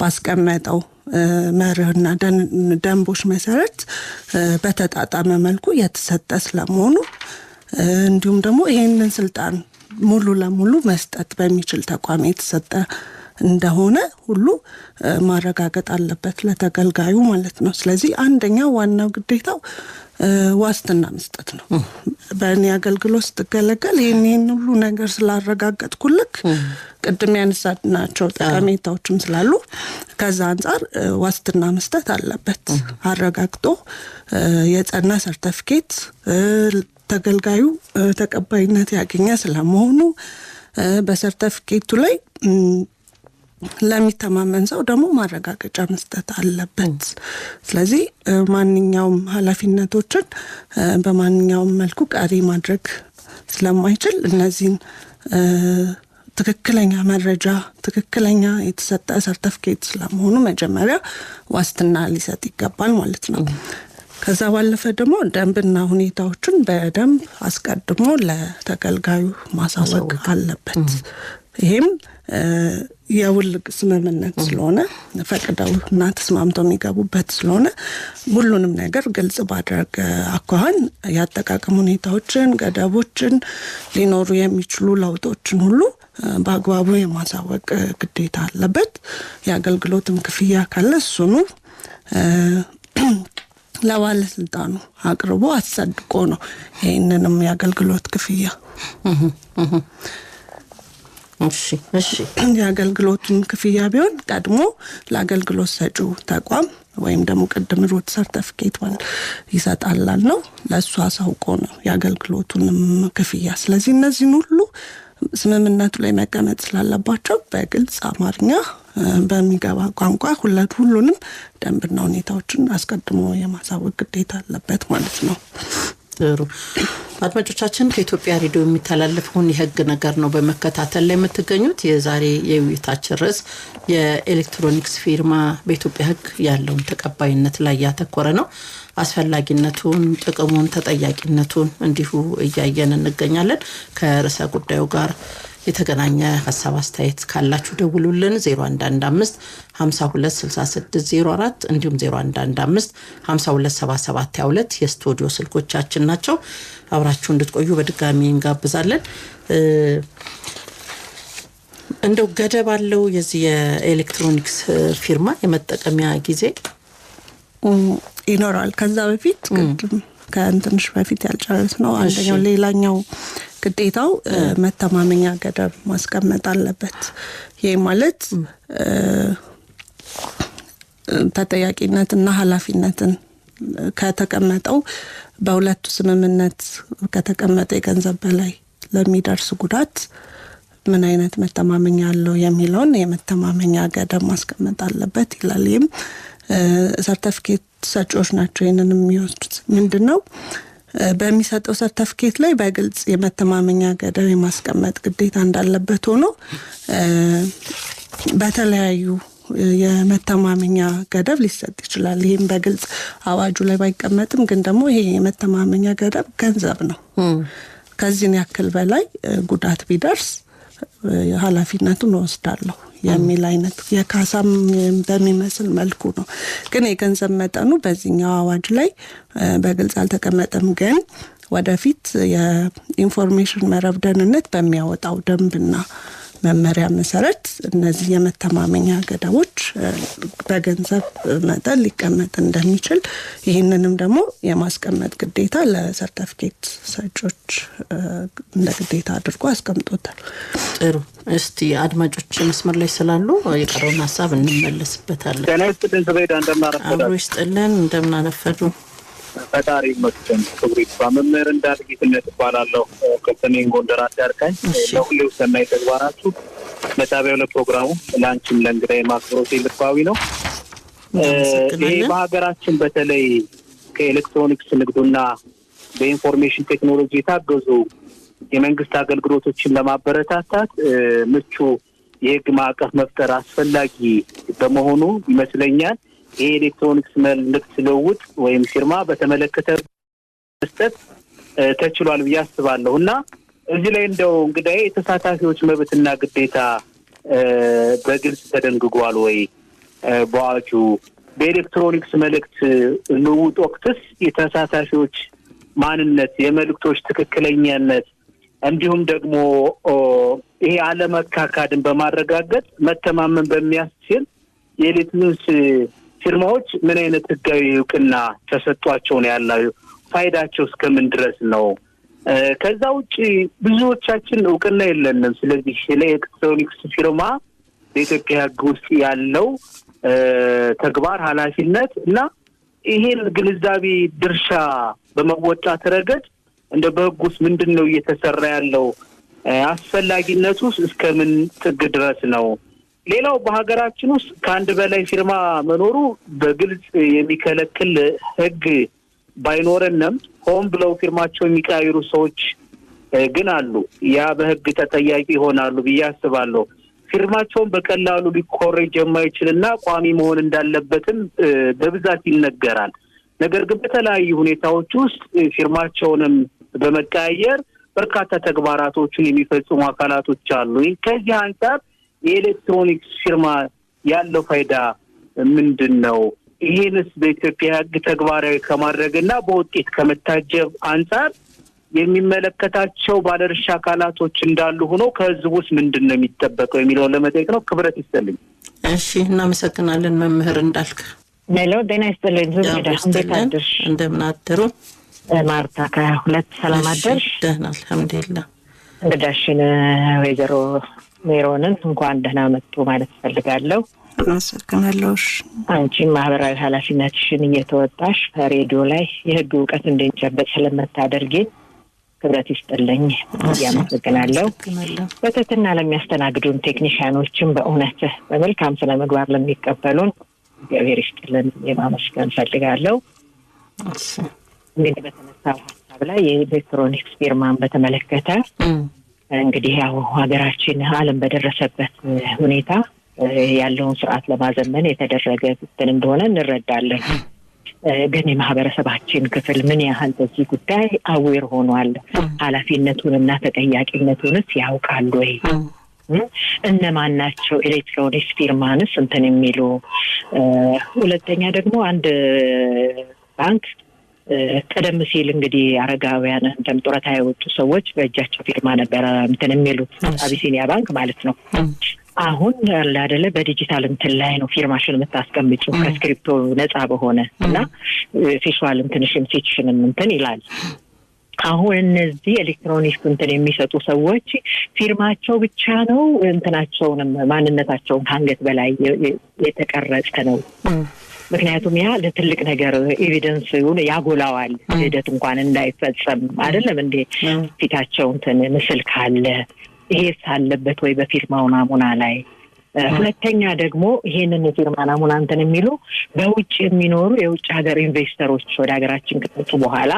ባስቀመጠው መርህና ደንቦች መሰረት በተጣጣመ መልኩ የተሰጠ ስለመሆኑ እንዲሁም ደግሞ ይሄንን ስልጣን ሙሉ ለሙሉ መስጠት በሚችል ተቋም የተሰጠ እንደሆነ ሁሉ ማረጋገጥ አለበት ለተገልጋዩ ማለት ነው። ስለዚህ አንደኛው ዋናው ግዴታው ዋስትና መስጠት ነው። በእኔ አገልግሎት ስትገለገል ይሄን ሁሉ ነገር ስላረጋገጥኩልክ ቅድም ያነሳናቸው ጠቀሜታዎችም ስላሉ ከዛ አንፃር ዋስትና መስጠት አለበት። አረጋግጦ የጸና ሰርቲፊኬት ተገልጋዩ ተቀባይነት ያገኘ ስለመሆኑ በሰርቲፊኬቱ ላይ ለሚተማመን ሰው ደግሞ ማረጋገጫ መስጠት አለበት። ስለዚህ ማንኛውም ኃላፊነቶችን በማንኛውም መልኩ ቀሪ ማድረግ ስለማይችል እነዚህን ትክክለኛ መረጃ ትክክለኛ የተሰጠ ሰርቲፊኬት ስለመሆኑ መጀመሪያ ዋስትና ሊሰጥ ይገባል ማለት ነው። ከዛ ባለፈ ደግሞ ደንብና ሁኔታዎችን በደንብ አስቀድሞ ለተገልጋዩ ማሳወቅ አለበት። ይሄም የውል ስምምነት ስለሆነ ፈቅደውና ተስማምተው የሚገቡበት ስለሆነ ሁሉንም ነገር ግልጽ ባደረገ አኳኋን ያጠቃቀም ሁኔታዎችን ገደቦችን ሊኖሩ የሚችሉ ለውጦችን ሁሉ በአግባቡ የማሳወቅ ግዴታ አለበት። የአገልግሎትም ክፍያ ካለ እሱኑ ለባለስልጣኑ አቅርቦ አጸድቆ ነው ይሄንንም የአገልግሎት ክፍያ እሺ የአገልግሎቱን ክፍያ ቢሆን ቀድሞ ለአገልግሎት ሰጪው ተቋም ወይም ደግሞ ቅድም ሩት ሰርቲፊኬት ይሰጣላል ነው ለሱ አሳውቆ ነው የአገልግሎቱንም ክፍያ። ስለዚህ እነዚህን ሁሉ ስምምነቱ ላይ መቀመጥ ስላለባቸው በግልጽ አማርኛ በሚገባ ቋንቋ ሁሉንም ደንብና ሁኔታዎችን አስቀድሞ የማሳወቅ ግዴታ አለበት ማለት ነው። ጥሩ አድማጮቻችን ከኢትዮጵያ ሬዲዮ የሚተላለፈውን የህግ ነገር ነው በመከታተል ላይ የምትገኙት። የዛሬ የውይይታችን ርዕስ የኤሌክትሮኒክስ ፊርማ በኢትዮጵያ ህግ ያለውን ተቀባይነት ላይ ያተኮረ ነው። አስፈላጊነቱን ጥቅሙን ተጠያቂነቱን እንዲሁ እያየን እንገኛለን። ከርዕሰ ጉዳዩ ጋር የተገናኘ ሐሳብ አስተያየት ካላችሁ ደውሉልን 0115 526604 እንዲሁም 0115 527722 የስቱዲዮ ስልኮቻችን ናቸው። አብራችሁ እንድትቆዩ በድጋሚ እንጋብዛለን። እንደው ገደብ አለው የዚህ የኤሌክትሮኒክስ ፊርማ የመጠቀሚያ ጊዜ ይኖራል? ከዛ በፊት ከእንትንሽ በፊት ያልጨረስ ነው አንደኛው ሌላኛው ግዴታው መተማመኛ ገደብ ማስቀመጥ አለበት። ይሄ ማለት ተጠያቂነትና ኃላፊነትን ከተቀመጠው በሁለቱ ስምምነት ከተቀመጠ የገንዘብ በላይ ለሚደርስ ጉዳት ምን አይነት መተማመኛ አለው የሚለውን የመተማመኛ ገደብ ማስቀመጥ አለበት ይላል። ይህም ሰርቲፊኬት ሰጪዎች ናቸው ይሄንን የሚወስዱት። ምንድነው በሚሰጠው ሰርቲፊኬት ላይ በግልጽ የመተማመኛ ገደብ የማስቀመጥ ግዴታ እንዳለበት ሆኖ በተለያዩ የመተማመኛ ገደብ ሊሰጥ ይችላል። ይሄም በግልጽ አዋጁ ላይ ባይቀመጥም ግን ደግሞ ይሄ የመተማመኛ ገደብ ገንዘብ ነው። ከዚህን ያክል በላይ ጉዳት ቢደርስ ኃላፊነቱን ወስዳለሁ የሚል አይነት የካሳም በሚመስል መልኩ ነው። ግን የገንዘብ መጠኑ በዚህኛው አዋጅ ላይ በግልጽ አልተቀመጠም። ግን ወደፊት የኢንፎርሜሽን መረብ ደህንነት በሚያወጣው ደንብና መመሪያ መሰረት እነዚህ የመተማመኛ ገደቦች በገንዘብ መጠን ሊቀመጥ እንደሚችል ይህንንም ደግሞ የማስቀመጥ ግዴታ ለሰርቲፊኬት ሰጪዎች እንደ ግዴታ አድርጎ አስቀምጦታል። ጥሩ። እስቲ አድማጮች መስመር ላይ ስላሉ የቀረውን ሀሳብ እንመለስበታለን። ከነስተን ዘበይዳ እንደምናነፈዱ ፈጣሪ ይመስገን። ክብሪት ባመመር እንዳልጊትነት ባላለው ከሰሜን ጎንደር አዳርካኝ ለሁሉ ሰናይ ተግባራችሁ ለታቢያው ለፕሮግራሙ ላንቺም ለእንግዳይ ማክብሮት ልባዊ ነው። ይሄ በሀገራችን በተለይ ከኤሌክትሮኒክስ ንግዱና በኢንፎርሜሽን ቴክኖሎጂ የታገዙ የመንግስት አገልግሎቶችን ለማበረታታት ምቹ የህግ ማዕቀፍ መፍጠር አስፈላጊ በመሆኑ ይመስለኛል የኤሌክትሮኒክስ መልእክት ልውውጥ ወይም ፊርማ በተመለከተ መስጠት ተችሏል ብዬ አስባለሁና እዚህ ላይ እንደው እንግዲህ የተሳታፊዎች መብትና ግዴታ በግልጽ ተደንግጓል ወይ? በአዋጁ በኤሌክትሮኒክስ መልእክት ልውውጥ ወቅትስ የተሳታፊዎች ማንነት፣ የመልእክቶች ትክክለኛነት እንዲሁም ደግሞ ይሄ አለመካካድን በማረጋገጥ መተማመን በሚያስችል የኤሌክትሮኒክስ ፊርማዎች ምን አይነት ህጋዊ እውቅና ተሰጥቷቸው ነው ያለው? ፋይዳቸው እስከምን ድረስ ነው? ከዛ ውጪ ብዙዎቻችን እውቅና የለንም። ስለዚህ የኤሌክትሮኒክስ ፊርማ በኢትዮጵያ ህግ ውስጥ ያለው ተግባር ኃላፊነት እና ይሄን ግንዛቤ ድርሻ በመወጣት ረገድ እንደ በህግ ውስጥ ምንድነው እየተሰራ ያለው? አስፈላጊነቱስ እስከምን ጥግ ድረስ ነው? ሌላው በሀገራችን ውስጥ ከአንድ በላይ ፊርማ መኖሩ በግልጽ የሚከለክል ህግ ባይኖርንም ሆን ብለው ፊርማቸው የሚቀያየሩ ሰዎች ግን አሉ። ያ በህግ ተጠያቂ ይሆናሉ ብዬ አስባለሁ። ፊርማቸውን በቀላሉ ሊኮረጅ የማይችልና ቋሚ መሆን እንዳለበትም በብዛት ይነገራል። ነገር ግን በተለያዩ ሁኔታዎች ውስጥ ፊርማቸውንም በመቀያየር በርካታ ተግባራቶችን የሚፈጽሙ አካላቶች አሉ። ከዚህ አንፃር የኤሌክትሮኒክስ ፊርማ ያለው ፋይዳ ምንድነው? ይሄንስ በኢትዮጵያ ህግ ተግባራዊ ከማድረግና በውጤት ከመታጀብ አንፃር የሚመለከታቸው ባለድርሻ አካላቶች እንዳሉ ሆኖ ከህዝቡስ ምንድነው የሚጠበቀው የሚለው ለመጠየቅ ነው። ክብረት ይስጥልኝ። እሺ፣ እናመሰግናለን መምህር እንዳልክ። ሜሎ ደህና ይስጥልኝ። እንደምን አደሩ? ማርታ ከሁለት ሰላም አደርሽ? ደህና አልሐምዱሊላህ። እንግዳሽን ወይዘሮ ሜሮንን እንኳን ደህና መጡ ማለት ፈልጋለሁ። አመሰግናለሁ። አንቺም ማህበራዊ ኃላፊነትሽን እየተወጣሽ ሬዲዮ ላይ የህግ ዕውቀት እንድንጨበጥ ስለምታደርጊ ክብረት ይስጥልኝ። ያመሰግናለሁ። በትህትና ለሚያስተናግዱን ቴክኒሻኖችም በእውነት በመልካም ስነ ምግባር ለሚቀበሉን እግዚአብሔር ይስጥልን የማመስገን ፈልጋለሁ። እንግዲህ በተነሳው ሀሳብ ላይ የኤሌክትሮኒክስ ፊርማን በተመለከተ እንግዲህ ያው ሀገራችን ዓለም በደረሰበት ሁኔታ ያለውን ስርዓት ለማዘመን የተደረገ እንትን እንደሆነ እንረዳለን። ግን የማህበረሰባችን ክፍል ምን ያህል በዚህ ጉዳይ አዌር ሆኗል? ኃላፊነቱንና ተጠያቂነቱንስ ያውቃል ወይ? እነማን ናቸው ኤሌክትሮኒክስ ፊርማንስ እንትን የሚሉ? ሁለተኛ ደግሞ አንድ ባንክ ቀደም ሲል እንግዲህ አረጋውያን እንደምጦረታ የወጡ ሰዎች በእጃቸው ፊርማ ነበር እንትን የሚሉት አቢሲኒያ ባንክ ማለት ነው። አሁን አይደለ በዲጂታል እንትን ላይ ነው ፊርማሽን የምታስቀምጪው ከስክሪፕቶ ነፃ በሆነ እና ፊሻል እንትንሽን ፊክሽንም እንትን ይላል። አሁን እነዚህ ኤሌክትሮኒክስ እንትን የሚሰጡ ሰዎች ፊርማቸው ብቻ ነው እንትናቸውንም ማንነታቸውን ከአንገት በላይ የተቀረጸ ነው። ምክንያቱም ያ ለትልቅ ነገር ኤቪደንስ ያጎላዋል። ሂደት እንኳን እንዳይፈጸም አይደለም እንዴ ፊታቸው እንትን ምስል ካለ ይሄስ አለበት ወይ በፊርማው ናሙና ላይ? ሁለተኛ ደግሞ ይሄንን የፊርማ ናሙና እንትን የሚሉ በውጭ የሚኖሩ የውጭ ሀገር ኢንቨስተሮች ወደ ሀገራችን ከመጡ በኋላ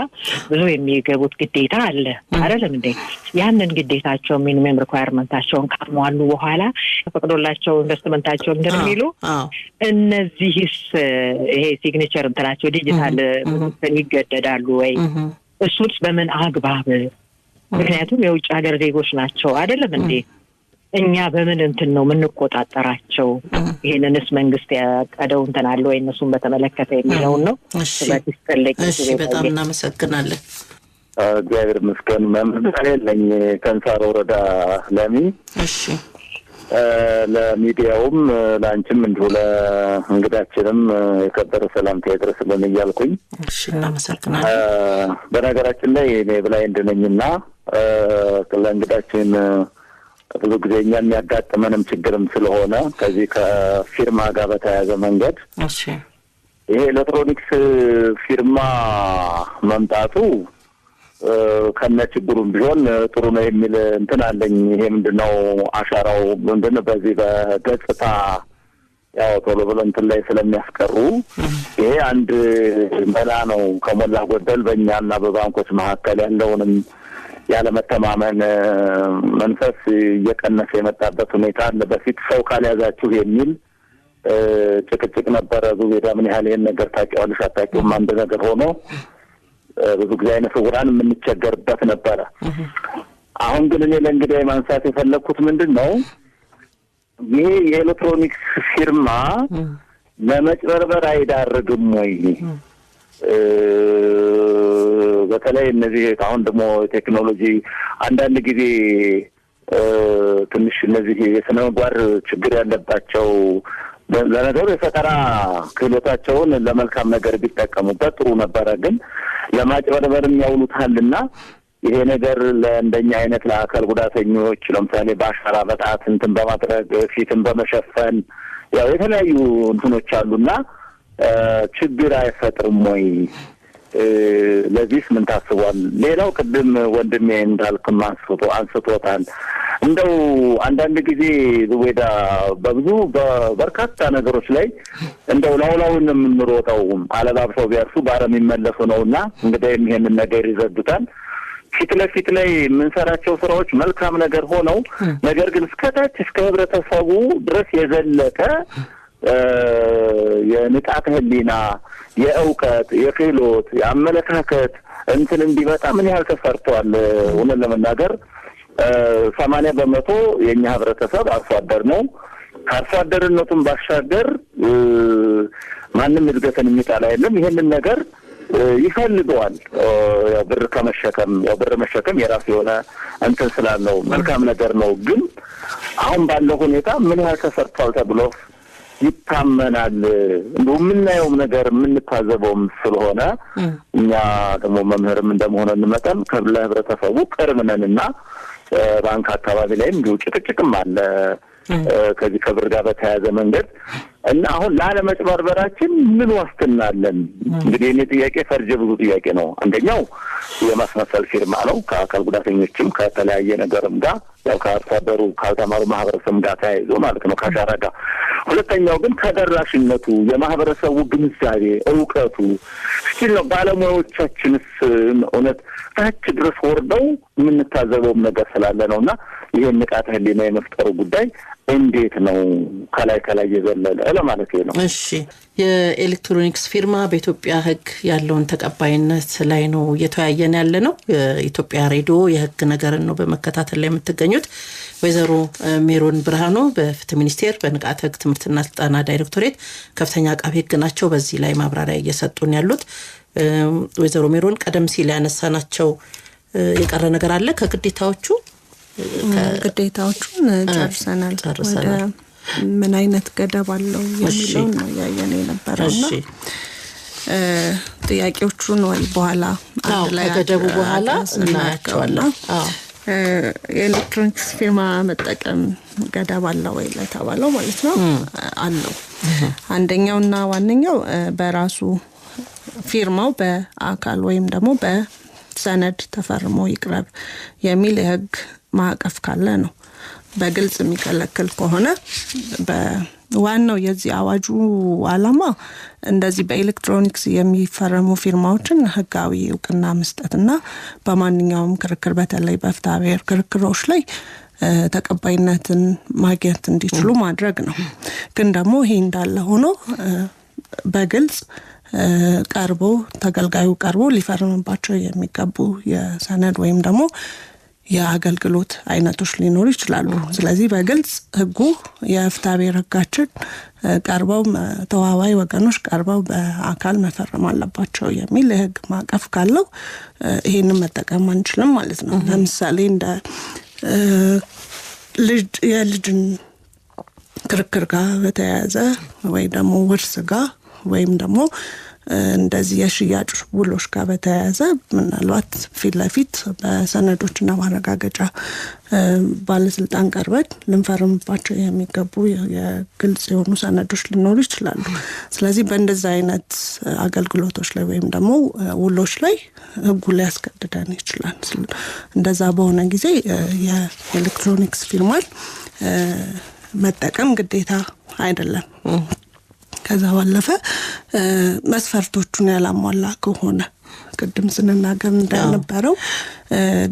ብዙ የሚገቡት ግዴታ አለ አይደለም እንዴ? ያንን ግዴታቸው ሚኒመም ሪኳየርመንታቸውን ካሟሉ በኋላ ፈቅዶላቸው ኢንቨስትመንታቸው እንደሚሉ እነዚህስ ይሄ ሲግኔቸር እንትናቸው ዲጂታል ይገደዳሉ ወይ? እሱስ በምን አግባብ? ምክንያቱም የውጭ ሀገር ዜጎች ናቸው አይደለም እንዴ? እኛ በምን እንትን ነው የምንቆጣጠራቸው? ይሄንንስ መንግስት ያቀደው እንትን አለ ወይ እነሱን በተመለከተ የሚለውን ነው። እሺ በጣም እናመሰግናለን። እግዚአብሔር ይመስገን። መምጣኔ ለኝ ከንሳሮ ወረዳ ለሚ እሺ ለሚዲያውም ላንቺም እንዲሁ ለእንግዳችንም የከበረ ሰላምታ ይድረስልን እያልኩኝ እሺ እናመሰግናለን። በነገራችን ላይ እኔ ብላይንድ ነኝና ለእንግዳችን ብዙ ጊዜ እኛ የሚያጋጥመንም ችግርም ስለሆነ ከዚህ ከፊርማ ጋር በተያያዘ መንገድ እሺ ይሄ ኤሌክትሮኒክስ ፊርማ መምጣቱ ከነ ችግሩም ቢሆን ጥሩ ነው የሚል እንትን አለኝ። ይሄ ምንድነው አሻራው ምንድነው በዚህ በገጽታ ያው ቶሎ ብለን እንትን ላይ ስለሚያስቀሩ ይሄ አንድ መላ ነው ከሞላ ጎደል በእኛና በባንኮች መካከል ያለውንም ያለ መተማመን መንፈስ እየቀነሰ የመጣበት ሁኔታ አለ። በፊት ሰው ካልያዛችሁ የሚል ጭቅጭቅ ነበረ። ዙቤዳ ምን ያህል ይሄን ነገር ታውቂዋለሽ አታውቂውም? አንድ ነገር ሆኖ ብዙ ጊዜ አይነ ስውራን የምንቸገርበት ነበረ። አሁን ግን እኔ ለእንግዲህ ማንሳት የፈለኩት ምንድነው ይሄ የኤሌክትሮኒክስ ፊርማ ለመጭበርበር አይዳርግም ወይ? በተለይ እነዚህ አሁን ደግሞ ቴክኖሎጂ አንዳንድ ጊዜ ትንሽ እነዚህ የስነ ምግባር ችግር ያለባቸው ለነገሩ የፈጠራ ክህሎታቸውን ለመልካም ነገር ቢጠቀሙበት ጥሩ ነበረ። ግን ለማጭበርበርም ያውሉታልና ይሄ ነገር ለእንደኛ አይነት ለአካል ጉዳተኞች ለምሳሌ በአሻራ በጣት እንትን በማድረግ ፊትን በመሸፈን ያው የተለያዩ እንትኖች አሉና ችግር አይፈጥርም ወይ? ለዚህስ ምን ታስቧል? ሌላው ቅድም ወንድሜ እንዳልክም አንስቶታል። እንደው አንዳንድ ጊዜ ወዳ በብዙ በርካታ ነገሮች ላይ እንደው ላውላውን የምንሮጠው አለባብሰው ቢያርሱ ባረም ይመለሱ ነውና እንግዲህ ይሄንን ነገር ይዘዱታል። ፊት ለፊት ላይ የምንሰራቸው ስራዎች መልካም ነገር ሆነው ነገር ግን እስከታች እስከ ህብረተሰቡ ድረስ የዘለቀ የንቃተ ህሊና የእውቀት የክህሎት የአመለካከት እንትን እንዲመጣ ምን ያህል ተሰርቷል? እውነት ለመናገር 80% የኛ ህብረተሰብ አርሶ አደር ነው። ከአርሶ አደርነቱም ባሻገር ማንም እድገትን የሚጣላ የለም። ይሄንን ነገር ይፈልገዋል። ያው ብር ከመሸከም ያው ብር መሸከም የራሱ የሆነ እንትን ስላለው መልካም ነገር ነው። ግን አሁን ባለው ሁኔታ ምን ያህል ተሰርቷል ተብሎ ይታመናል? እንደው የምናየው ነገር የምንታዘበውም ስለሆነ እኛ ደግሞ መምህርም እንደመሆነን መጠን ለህብረተሰቡ ቅርብ ነንና ባንክ አካባቢ ላይም እንዲሁ ጭቅጭቅም አለ ከዚህ ከብር ጋር በተያያዘ መንገድ እና አሁን ላለመጭበርበራችን ምን ዋስትና አለን? እንግዲህ እኔ ጥያቄ ፈርጀ ብዙ ጥያቄ ነው። አንደኛው የማስመሰል ፊርማ ነው ከአካል ጉዳተኞችም ከተለያየ ነገርም ጋር ያው ከአርሶ አደሩ ካልተማሩ ማህበረሰብ ጋር ተያይዞ ማለት ነው ከአሻራ ጋር። ሁለተኛው ግን ተደራሽነቱ የማህበረሰቡ ግንዛቤ እውቀቱ እስኪ ነው ባለሙያዎቻችንስ እውነት ታች ድረስ ወርደው የምንታዘበውም ነገር ስላለ ነውና ይሄን ንቃተ ህሊና የመፍጠሩ ጉዳይ እንዴት ነው ከላይ የዘለለ ለማለት ነው። እሺ የኤሌክትሮኒክስ ፊርማ በኢትዮጵያ ህግ ያለውን ተቀባይነት ላይ ነው እየተወያየን ያለ ነው። የኢትዮጵያ ሬዲዮ የህግ ነገርን ነው በመከታተል ላይ የምትገኙት። ወይዘሮ ሜሮን ብርሃኑ በፍትህ ሚኒስቴር በንቃተ ህግ ትምህርትና ስልጠና ዳይሬክቶሬት ከፍተኛ አቃቤ ህግ ናቸው። በዚህ ላይ ማብራሪያ እየሰጡን ያሉት ወይዘሮ ሜሮን ቀደም ሲል ያነሳናቸው የቀረ ነገር አለ ከግዴታዎቹ? ግዴታዎቹን ጨርሰናል። ወደ ምን አይነት ገደብ አለው የሚለው ነው ያየነ የነበረውና ጥያቄዎቹን ወይ በኋላ ላይ ገደቡ በኋላ እናያቸዋለን። የኤሌክትሮኒክስ ፊርማ መጠቀም ገደብ አለው ወይ ለተባለው ማለት ነው አለው። አንደኛውና ዋነኛው በራሱ ፊርማው በአካል ወይም ደግሞ በሰነድ ተፈርሞ ይቅረብ የሚል የህግ ማዕቀፍ ካለ ነው። በግልጽ የሚከለክል ከሆነ በዋናው የዚህ አዋጁ ዓላማ እንደዚህ በኤሌክትሮኒክስ የሚፈረሙ ፊርማዎችን ህጋዊ እውቅና መስጠትና በማንኛውም ክርክር በተለይ በፍትሐብሔር ክርክሮች ላይ ተቀባይነትን ማግኘት እንዲችሉ ማድረግ ነው። ግን ደግሞ ይሄ እንዳለ ሆኖ በግልጽ ቀርቦ ተገልጋዩ ቀርቦ ሊፈርምባቸው የሚገቡ የሰነድ ወይም ደግሞ የአገልግሎት አይነቶች ሊኖሩ ይችላሉ። ስለዚህ በግልጽ ህጉ የፍትሐብሔር ህጋችን ቀርበው ተዋዋይ ወገኖች ቀርበው በአካል መፈረም አለባቸው የሚል የህግ ማዕቀፍ ካለው ይሄንን መጠቀም አንችልም ማለት ነው። ለምሳሌ እንደ የልጅን ክርክር ጋር በተያያዘ ወይ ደግሞ ውርስ ጋር ወይም ደግሞ እንደዚህ የሽያጭ ውሎች ጋር በተያያዘ ምናልባት ፊት ለፊት በሰነዶችና ማረጋገጫ ባለስልጣን ቀርበን ልንፈርምባቸው የሚገቡ የግልጽ የሆኑ ሰነዶች ሊኖሩ ይችላሉ። ስለዚህ በእንደዚህ አይነት አገልግሎቶች ላይ ወይም ደግሞ ውሎች ላይ ህጉ ሊያስገድደን ይችላል። እንደዛ በሆነ ጊዜ የኤሌክትሮኒክስ ፊርማን መጠቀም ግዴታ አይደለም። ከዛ ባለፈ መስፈርቶቹን ያላሟላ ከሆነ ቅድም ስንናገር እንደነበረው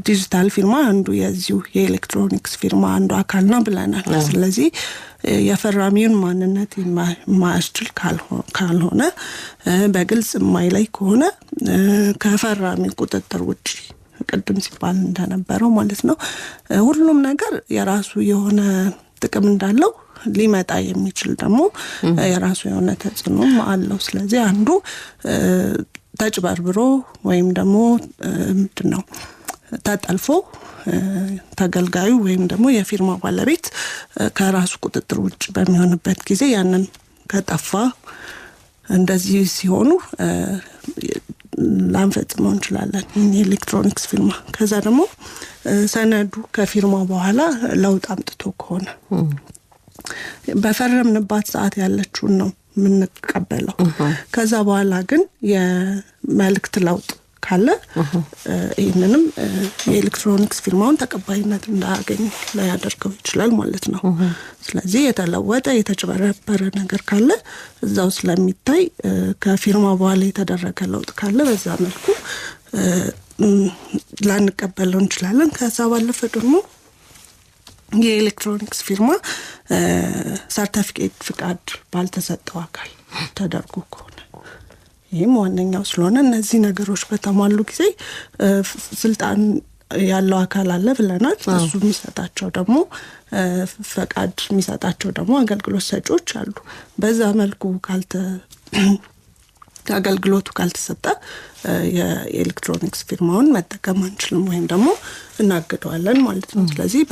ዲጂታል ፊርማ አንዱ የዚሁ የኤሌክትሮኒክስ ፊርማ አንዱ አካል ነው ብለናል። ስለዚህ የፈራሚውን ማንነት የማያስችል ካልሆነ በግልጽ የማይለይ ከሆነ ከፈራሚ ቁጥጥር ውጪ ቅድም ሲባል እንደነበረው ማለት ነው ሁሉም ነገር የራሱ የሆነ ጥቅም እንዳለው ሊመጣ የሚችል ደግሞ የራሱ የሆነ ተጽዕኖም አለው። ስለዚህ አንዱ ተጭበርብሮ ወይም ደግሞ ምንድነው ተጠልፎ ተገልጋዩ ወይም ደግሞ የፊርማ ባለቤት ከራሱ ቁጥጥር ውጭ በሚሆንበት ጊዜ ያንን ከጠፋ እንደዚህ ሲሆኑ ላንፈጽመው እንችላለን የኤሌክትሮኒክስ ፊርማ። ከዛ ደግሞ ሰነዱ ከፊርማ በኋላ ለውጥ አምጥቶ ከሆነ በፈረምንባት ሰዓት ያለችውን ነው የምንቀበለው። ከዛ በኋላ ግን የመልእክት ለውጥ ካለ ይህንንም የኤሌክትሮኒክስ ፊርማውን ተቀባይነት እንዳያገኝ ሊያደርገው ይችላል ማለት ነው። ስለዚህ የተለወጠ የተጭበረበረ ነገር ካለ እዛው ስለሚታይ ከፊርማ በኋላ የተደረገ ለውጥ ካለ በዛ መልኩ ላንቀበለው እንችላለን። ከዛ ባለፈ ደግሞ የኤሌክትሮኒክስ ፊርማ ሰርቲፊኬት ፍቃድ ባልተሰጠው አካል ተደርጎ ከሆነ ይህም ዋነኛው ስለሆነ እነዚህ ነገሮች በተሟሉ ጊዜ ስልጣን ያለው አካል አለ ብለናል። እሱ የሚሰጣቸው ደግሞ ፈቃድ የሚሰጣቸው ደግሞ አገልግሎት ሰጪዎች አሉ። በዛ መልኩ አገልግሎቱ ካልተሰጠ የኤሌክትሮኒክስ ፊርማውን መጠቀም አንችልም ወይም ደግሞ እናግደዋለን ማለት ነው። ስለዚህ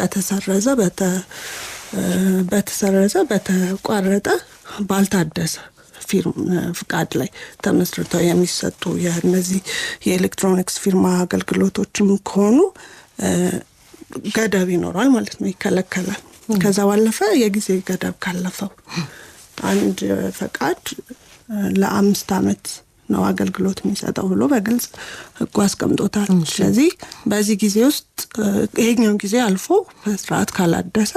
በተቋረጠ ባልታደሰ ፍቃድ ላይ ተመስርተው የሚሰጡ የእነዚህ የኤሌክትሮኒክስ ፊርማ አገልግሎቶችም ከሆኑ ገደብ ይኖራል ማለት ነው፣ ይከለከላል። ከዛ ባለፈ የጊዜ ገደብ ካለፈው አንድ ፈቃድ ለ5 ዓመት ነው አገልግሎት የሚሰጠው ብሎ በግልጽ ህጉ አስቀምጦታል። ስለዚህ በዚህ ጊዜ ውስጥ ይሄኛው ጊዜ አልፎ በስርዓት ካላደሰ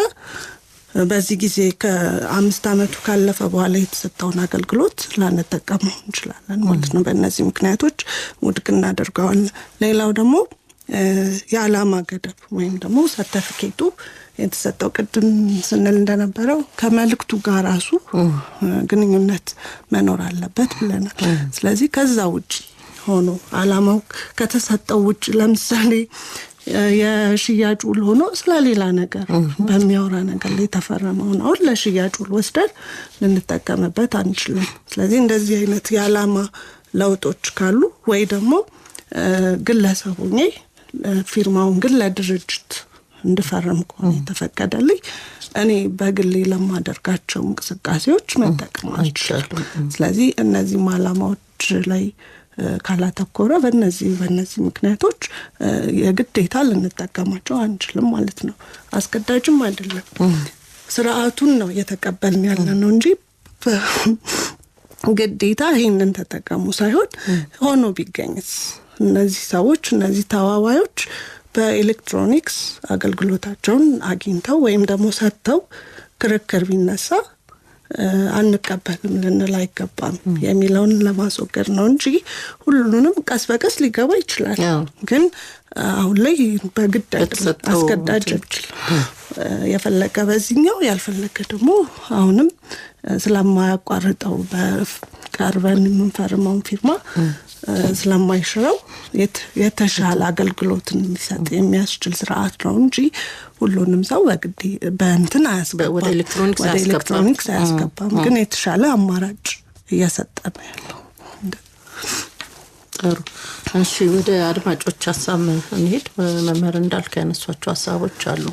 በዚህ ጊዜ ከ5 ዓመቱ ካለፈ በኋላ የተሰጠውን አገልግሎት ላንጠቀመው እንችላለን ማለት ነው። በእነዚህ ምክንያቶች ውድቅ እናደርገዋለን። ሌላው ደግሞ የዓላማ ገደብ ወይም ደግሞ ሰርቲፊኬቱ የተሰጠው ቅድም ስንል እንደነበረው ከመልእክቱ ጋር ራሱ ግንኙነት መኖር አለበት ብለናል። ስለዚህ ከዛ ውጪ ሆኖ ዓላማው ከተሰጠው ውጪ ለምሳሌ የሽያጭ ውል ሆኖ ስለሌላ ነገር በሚያወራ ነገር ላይ ተፈረመው ነው ለሽያጭ ውል ወስደን ልንጠቀምበት አንችልም። ስለዚህ እንደዚህ አይነት የዓላማ ለውጦች ካሉ ወይ ደግሞ ግለሰቡኝ ፊርማውን ግን ለድርጅት እንድፈርም ከሆነ የተፈቀደልኝ እኔ በግሌ ለማደርጋቸው እንቅስቃሴዎች መጠቀም አልችልም። ስለዚህ እነዚህ ዓላማዎች ላይ ካላተኮረ በእነዚህ ምክንያቶች የግዴታ ልንጠቀማቸው አንችልም ማለት ነው። አስገዳጅም አይደለም፣ ስርዓቱን ነው እየተቀበልን ያለ ነው እንጂ ግዴታ ይሄንን ተጠቀሙ ሳይሆን ሆኖ ቢገኝስ እነዚህ ሰዎች እነዚህ ተዋዋዮች በኤሌክትሮኒክስ አገልግሎታቸውን አግኝተው ወይም ደግሞ ሰጥተው ክርክር ቢነሳ አንቀበልም ልንል አይገባም የሚለውን ለማስወገድ ነው እንጂ ሁሉንም ቀስ በቀስ ሊገባ ይችላል። ግን አሁን ላይ በግድ አስገዳጅ የፈለገ በዚህኛው ያልፈለገ ደግሞ አሁንም ስለማያቋርጠው በቀርበን የምንፈርመው ፊርማ ስለማይሽረው የተሻለ አገልግሎትን እንዲሰጥ የሚያስችል ስርዓት ነው እንጂ ሁሉንም ሰው በግድ በእንትን አያስገባም፣ ወደ ኤሌክትሮኒክስ አያስገባም። ግን የተሻለ አማራጭ እየሰጠ ነው ያለው። ጥሩ። እሺ ወደ አድማጮች ሀሳብ እንሄድ። መምህር እንዳልከ ያነሷቸው ሀሳቦች አሉ።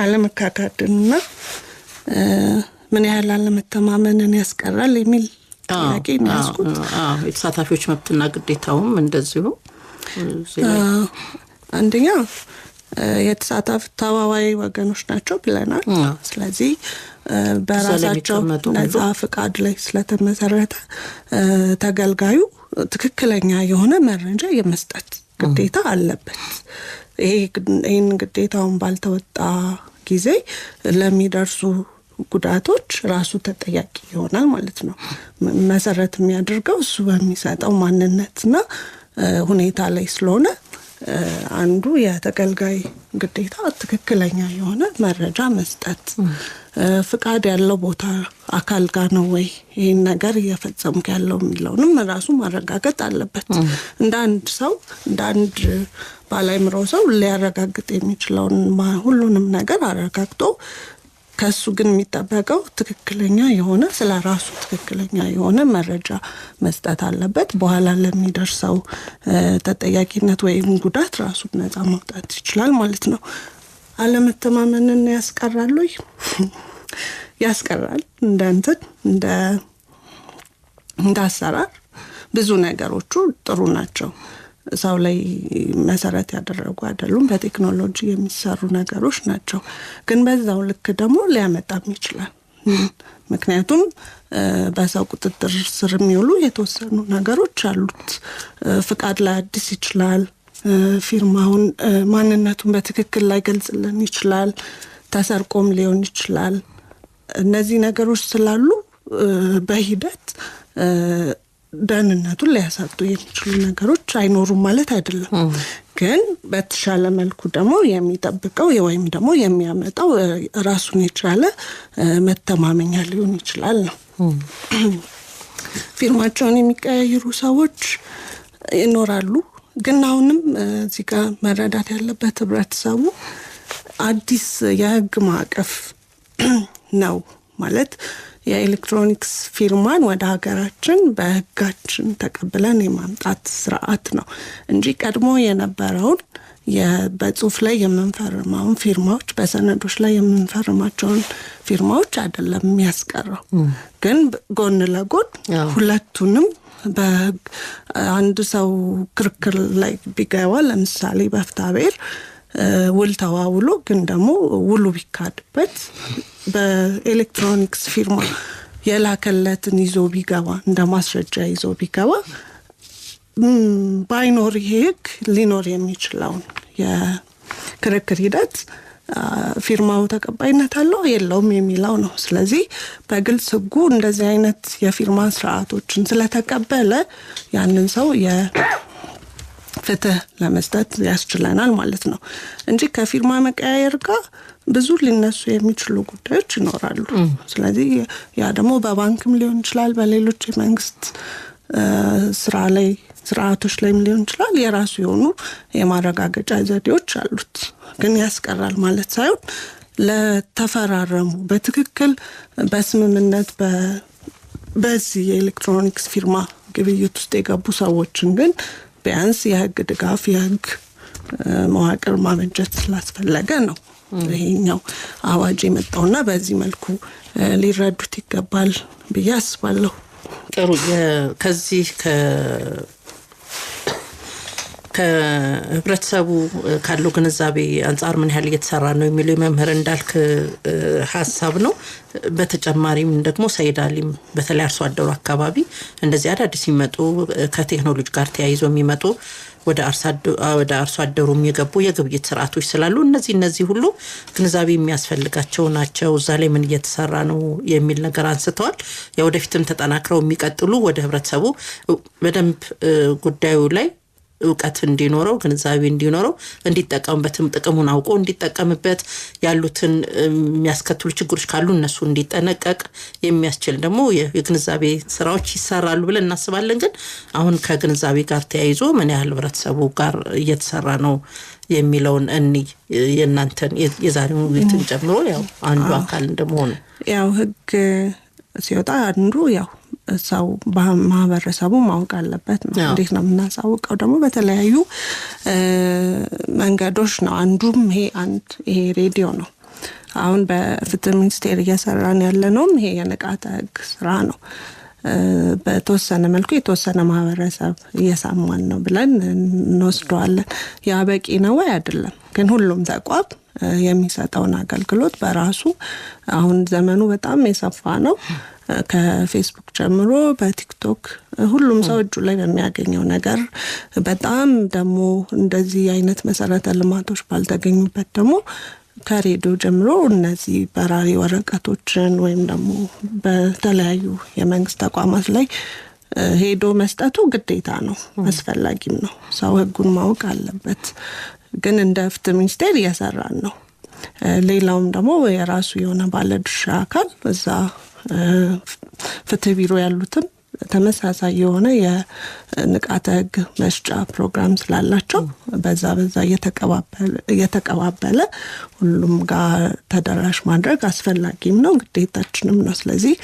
አለመካካድና ምን ያህል አለመተማመንን ያስቀራል የሚል ጥያቄ ነው ያስኩት። የተሳታፊዎች መብትና ግዴታውም እንደዚሁ አንደኛ የተሳታፊ ወገኖች ናቸው ብለናል። ስለዚህ በራሳቸው ነፃ ፍቃድ ላይ ስለተመሰረተ ተገልጋዩ ትክክለኛ የሆነ መረጃ የመስጠት ግዴታ አለበት። ይሄን ግዴታውን ባልተወጣ ጊዜ ለሚደርሱ ጉዳቶች ራሱ ተጠያቂ ይሆናል ማለት ነው። መሰረት የሚያደርገው እሱ በሚሰጠው ማንነትና ሁኔታ ላይ ስለሆነ አንዱ የተገልጋይ ግዴታ ትክክለኛ የሆነ መረጃ መስጠት፣ ፍቃድ ያለው ቦታ አካል ጋር ነው ወይ ይሄን ነገር እየፈጸምክ ያለው የሚለውንም ራሱ ማረጋገጥ አለበት። እንደ አንድ ሰው እንደ አንድ ባለአእምሮ ሰው ሊያረጋግጥ የሚችለውን ሁሉንም ነገር አረጋግጦ ከሱ ግን የሚጠበቀው ትክክለኛ የሆነ ስለራሱ ትክክለኛ የሆነ መረጃ መስጠት አለበት። በኋላ ለሚደርሰው ተጠያቂነት ወይም ጉዳት ራሱን ነፃ ማውጣት ይችላል ማለት ነው። አለመተማመንን ያስቀራል ወይ? ያስቀራል። እንደ አሰራር ብዙ ነገሮቹ ጥሩ ናቸው። ሰው ላይ መሰረት ያደረጉ አይደሉም። በቴክኖሎጂ የሚሰሩ ነገሮች ናቸው። ግን በዛው ልክ ደግሞ ሊያመጣም ይችላል። ምክንያቱም በሰው ቁጥጥር ስር የሚውሉ የተወሰኑ ነገሮች አሉት። ፍቃድ ላይ አዲስ ይችላል። ፊርማውን ማንነቱን በትክክል ላይ ገልጽልን ይችላል። ተሰርቆም ሊሆን ይችላል። እነዚህ ነገሮች ስላሉ በሂደት ደህንነቱን ሊያሳጡ የሚችሉ ነገሮች አይኖሩም ማለት አይደለም። ግን በተሻለ መልኩ ደግሞ የሚጠብቀው ወይም ደግሞ የሚያመጣው ራሱን የቻለ መተማመኛ ሊሆን ይችላል ነው። ፊርማቸውን የሚቀያየሩ ሰዎች ይኖራሉ። ግን አሁንም እዚህ ጋር መረዳት ያለበት ህብረተሰቡ አዲስ የህግ ማዕቀፍ ነው ማለት የኤሌክትሮኒክስ ፊርማን ወደ ሀገራችን በህጋችን ተቀብለን የማምጣት ስርዓት ነው እንጂ ቀድሞ የነበረውን በጽሁፍ ላይ የምንፈርማውን ፊርማዎች በሰነዶች ላይ የምንፈርማቸውን ፊርማዎች አይደለም የሚያስቀረው። ግን ጎን ለጎን ሁለቱንም በህግ አንድ ሰው ክርክር ላይ ቢገባ ለምሳሌ በፍትሐብሔር ውል ተዋውሎ ግን ደግሞ ውሉ ቢካድበት በኤሌክትሮኒክስ ፊርማ የላከለትን ይዞ ቢገባ እንደ ማስረጃ ይዞ ቢገባ ባይኖር ይሄ ህግ ሊኖር የሚችለውን የክርክር ሂደት ፊርማው ተቀባይነት አለው የለውም የሚለው ነው። ስለዚህ በግልጽ ህጉ እንደዚህ አይነት የፊርማ ስርዓቶችን ስለተቀበለ ያንን ሰው ፍትህ ለመስጠት ያስችለናል ማለት ነው እንጂ ከፊርማ መቀያየር ጋር ብዙ ሊነሱ የሚችሉ ጉዳዮች ይኖራሉ። ስለዚህ ያ ደግሞ በባንክም ሊሆን ይችላል፣ በሌሎች የመንግስት ስርዓቶች ላይም ሊሆን ይችላል። የራሱ የሆኑ የማረጋገጫ ዘዴዎች አሉት። ግን ያስቀራል ማለት ሳይሆን ለተፈራረሙ በትክክል በስምምነት በዚህ የኤሌክትሮኒክስ ፊርማ ግብይት ውስጥ የገቡ ሰዎችን ግን ቢያንስ የህግ ድጋፍ የህግ መዋቅር ማበጀት ስላስፈለገ ነው ይሄኛው አዋጅ የመጣውና በዚህ መልኩ ሊረዱት ይገባል ብዬ አስባለሁ። ጥሩ። ከዚህ ከህብረተሰቡ ካለው ግንዛቤ አንፃር ምን ያህል እየተሰራ ነው የሚለው መምህር እንዳልክ ሐሳብ ነው። በተጨማሪም ደግሞ ሰይድ አሊም በተለይ አርሶ አደሩ አካባቢ እንደዚህ አዳዲስ ሲመጡ ከቴክኖሎጂ ጋር ተያይዞ የሚመጡ ወደ አርሶ አደሩም የገቡ የግብይት ስርዓቶች ስላሉ እነዚህ ሁሉ ግንዛቤ የሚያስፈልጋቸው ናቸው። እዛ ላይ ምን እየተሰራ ነው የሚል ነገር አንስተዋል። ወደፊትም ተጠናክረው የሚቀጥሉ ወደ ህብረተሰቡ በደንብ ጉዳዩ ላይ እውቀት እንዲኖረው ግንዛቤ እንዲኖረው እንዲጠቀምበትም ጥቅሙን አውቆ እንዲጠቀምበት ያሉትን የሚያስከትሉ ችግሮች ካሉ እነሱ እንዲጠነቀቅ የሚያስችል ደግሞ የግንዛቤ ስራዎች ይሰራሉ ብለን እናስባለን። ግን አሁን ከግንዛቤ ጋር ተያይዞ ምን ያህል ህብረተሰቡ ጋር እየተሰራ ነው የሚለውን የእናንተን የዛሬው ውይይትን ጨምሮ አንዱ አካል እንደመሆኑ ህግ ሲወጣ አንዱ ሰው በማህበረሰቡ ማወቅ አለበት ነው። እንዴት ነው የምናሳውቀው? ደግሞ በተለያዩ መንገዶች ነው። አንዱም ይሄ ሬዲዮ ነው። አሁን በፍትህ ሚኒስቴር እየሰራን ያለነው ይሄ የንቃተ ህግ ስራ ነው። በተወሰነ መልኩ የተወሰነ ማህበረሰብ እየሰማን ነው ብለን እንወስደዋለን። ያ በቂ ነው አይደለም። ግን ሁሉም ተቋም የሚሰጠውን አገልግሎት በራሱ አሁን ዘመኑ በጣም የሰፋ ነው። ከፌስቡክ ጀምሮ በቲክቶክ ሁሉም ሰው እጁ ላይ በሚያገኘው ነገር በጣም ደግሞ እንደዚህ አይነት መሰረተ ልማቶች ባልተገኙበት ደግሞ ከሬዲዮ ጀምሮ እነዚህ በራሪ ወረቀቶችን ወይም ደግሞ በተለያዩ የመንግስት ተቋማት ላይ ሄዶ መስጠቱ ግዴታ ነው፣ አስፈላጊም ነው። ሰው ህጉን ማወቅ አለበት። ግን እንደ ፍትህ ሚኒስቴር እየሰራን ነው። ሌላውም ደግሞ የራሱ የሆነ ባለድርሻ አካል እዛ ፍትህ ቢሮ ያሉትም ተመሳሳይ የሆነ የንቃተ ህግ መስጫ ፕሮግራም ስላላቸው በዛ እየተቀባበለ ሁሉም ጋር ተደራሽ ማድረግ አስፈላጊም ነው፣ ግዴታችንም ነው። ስለዚህ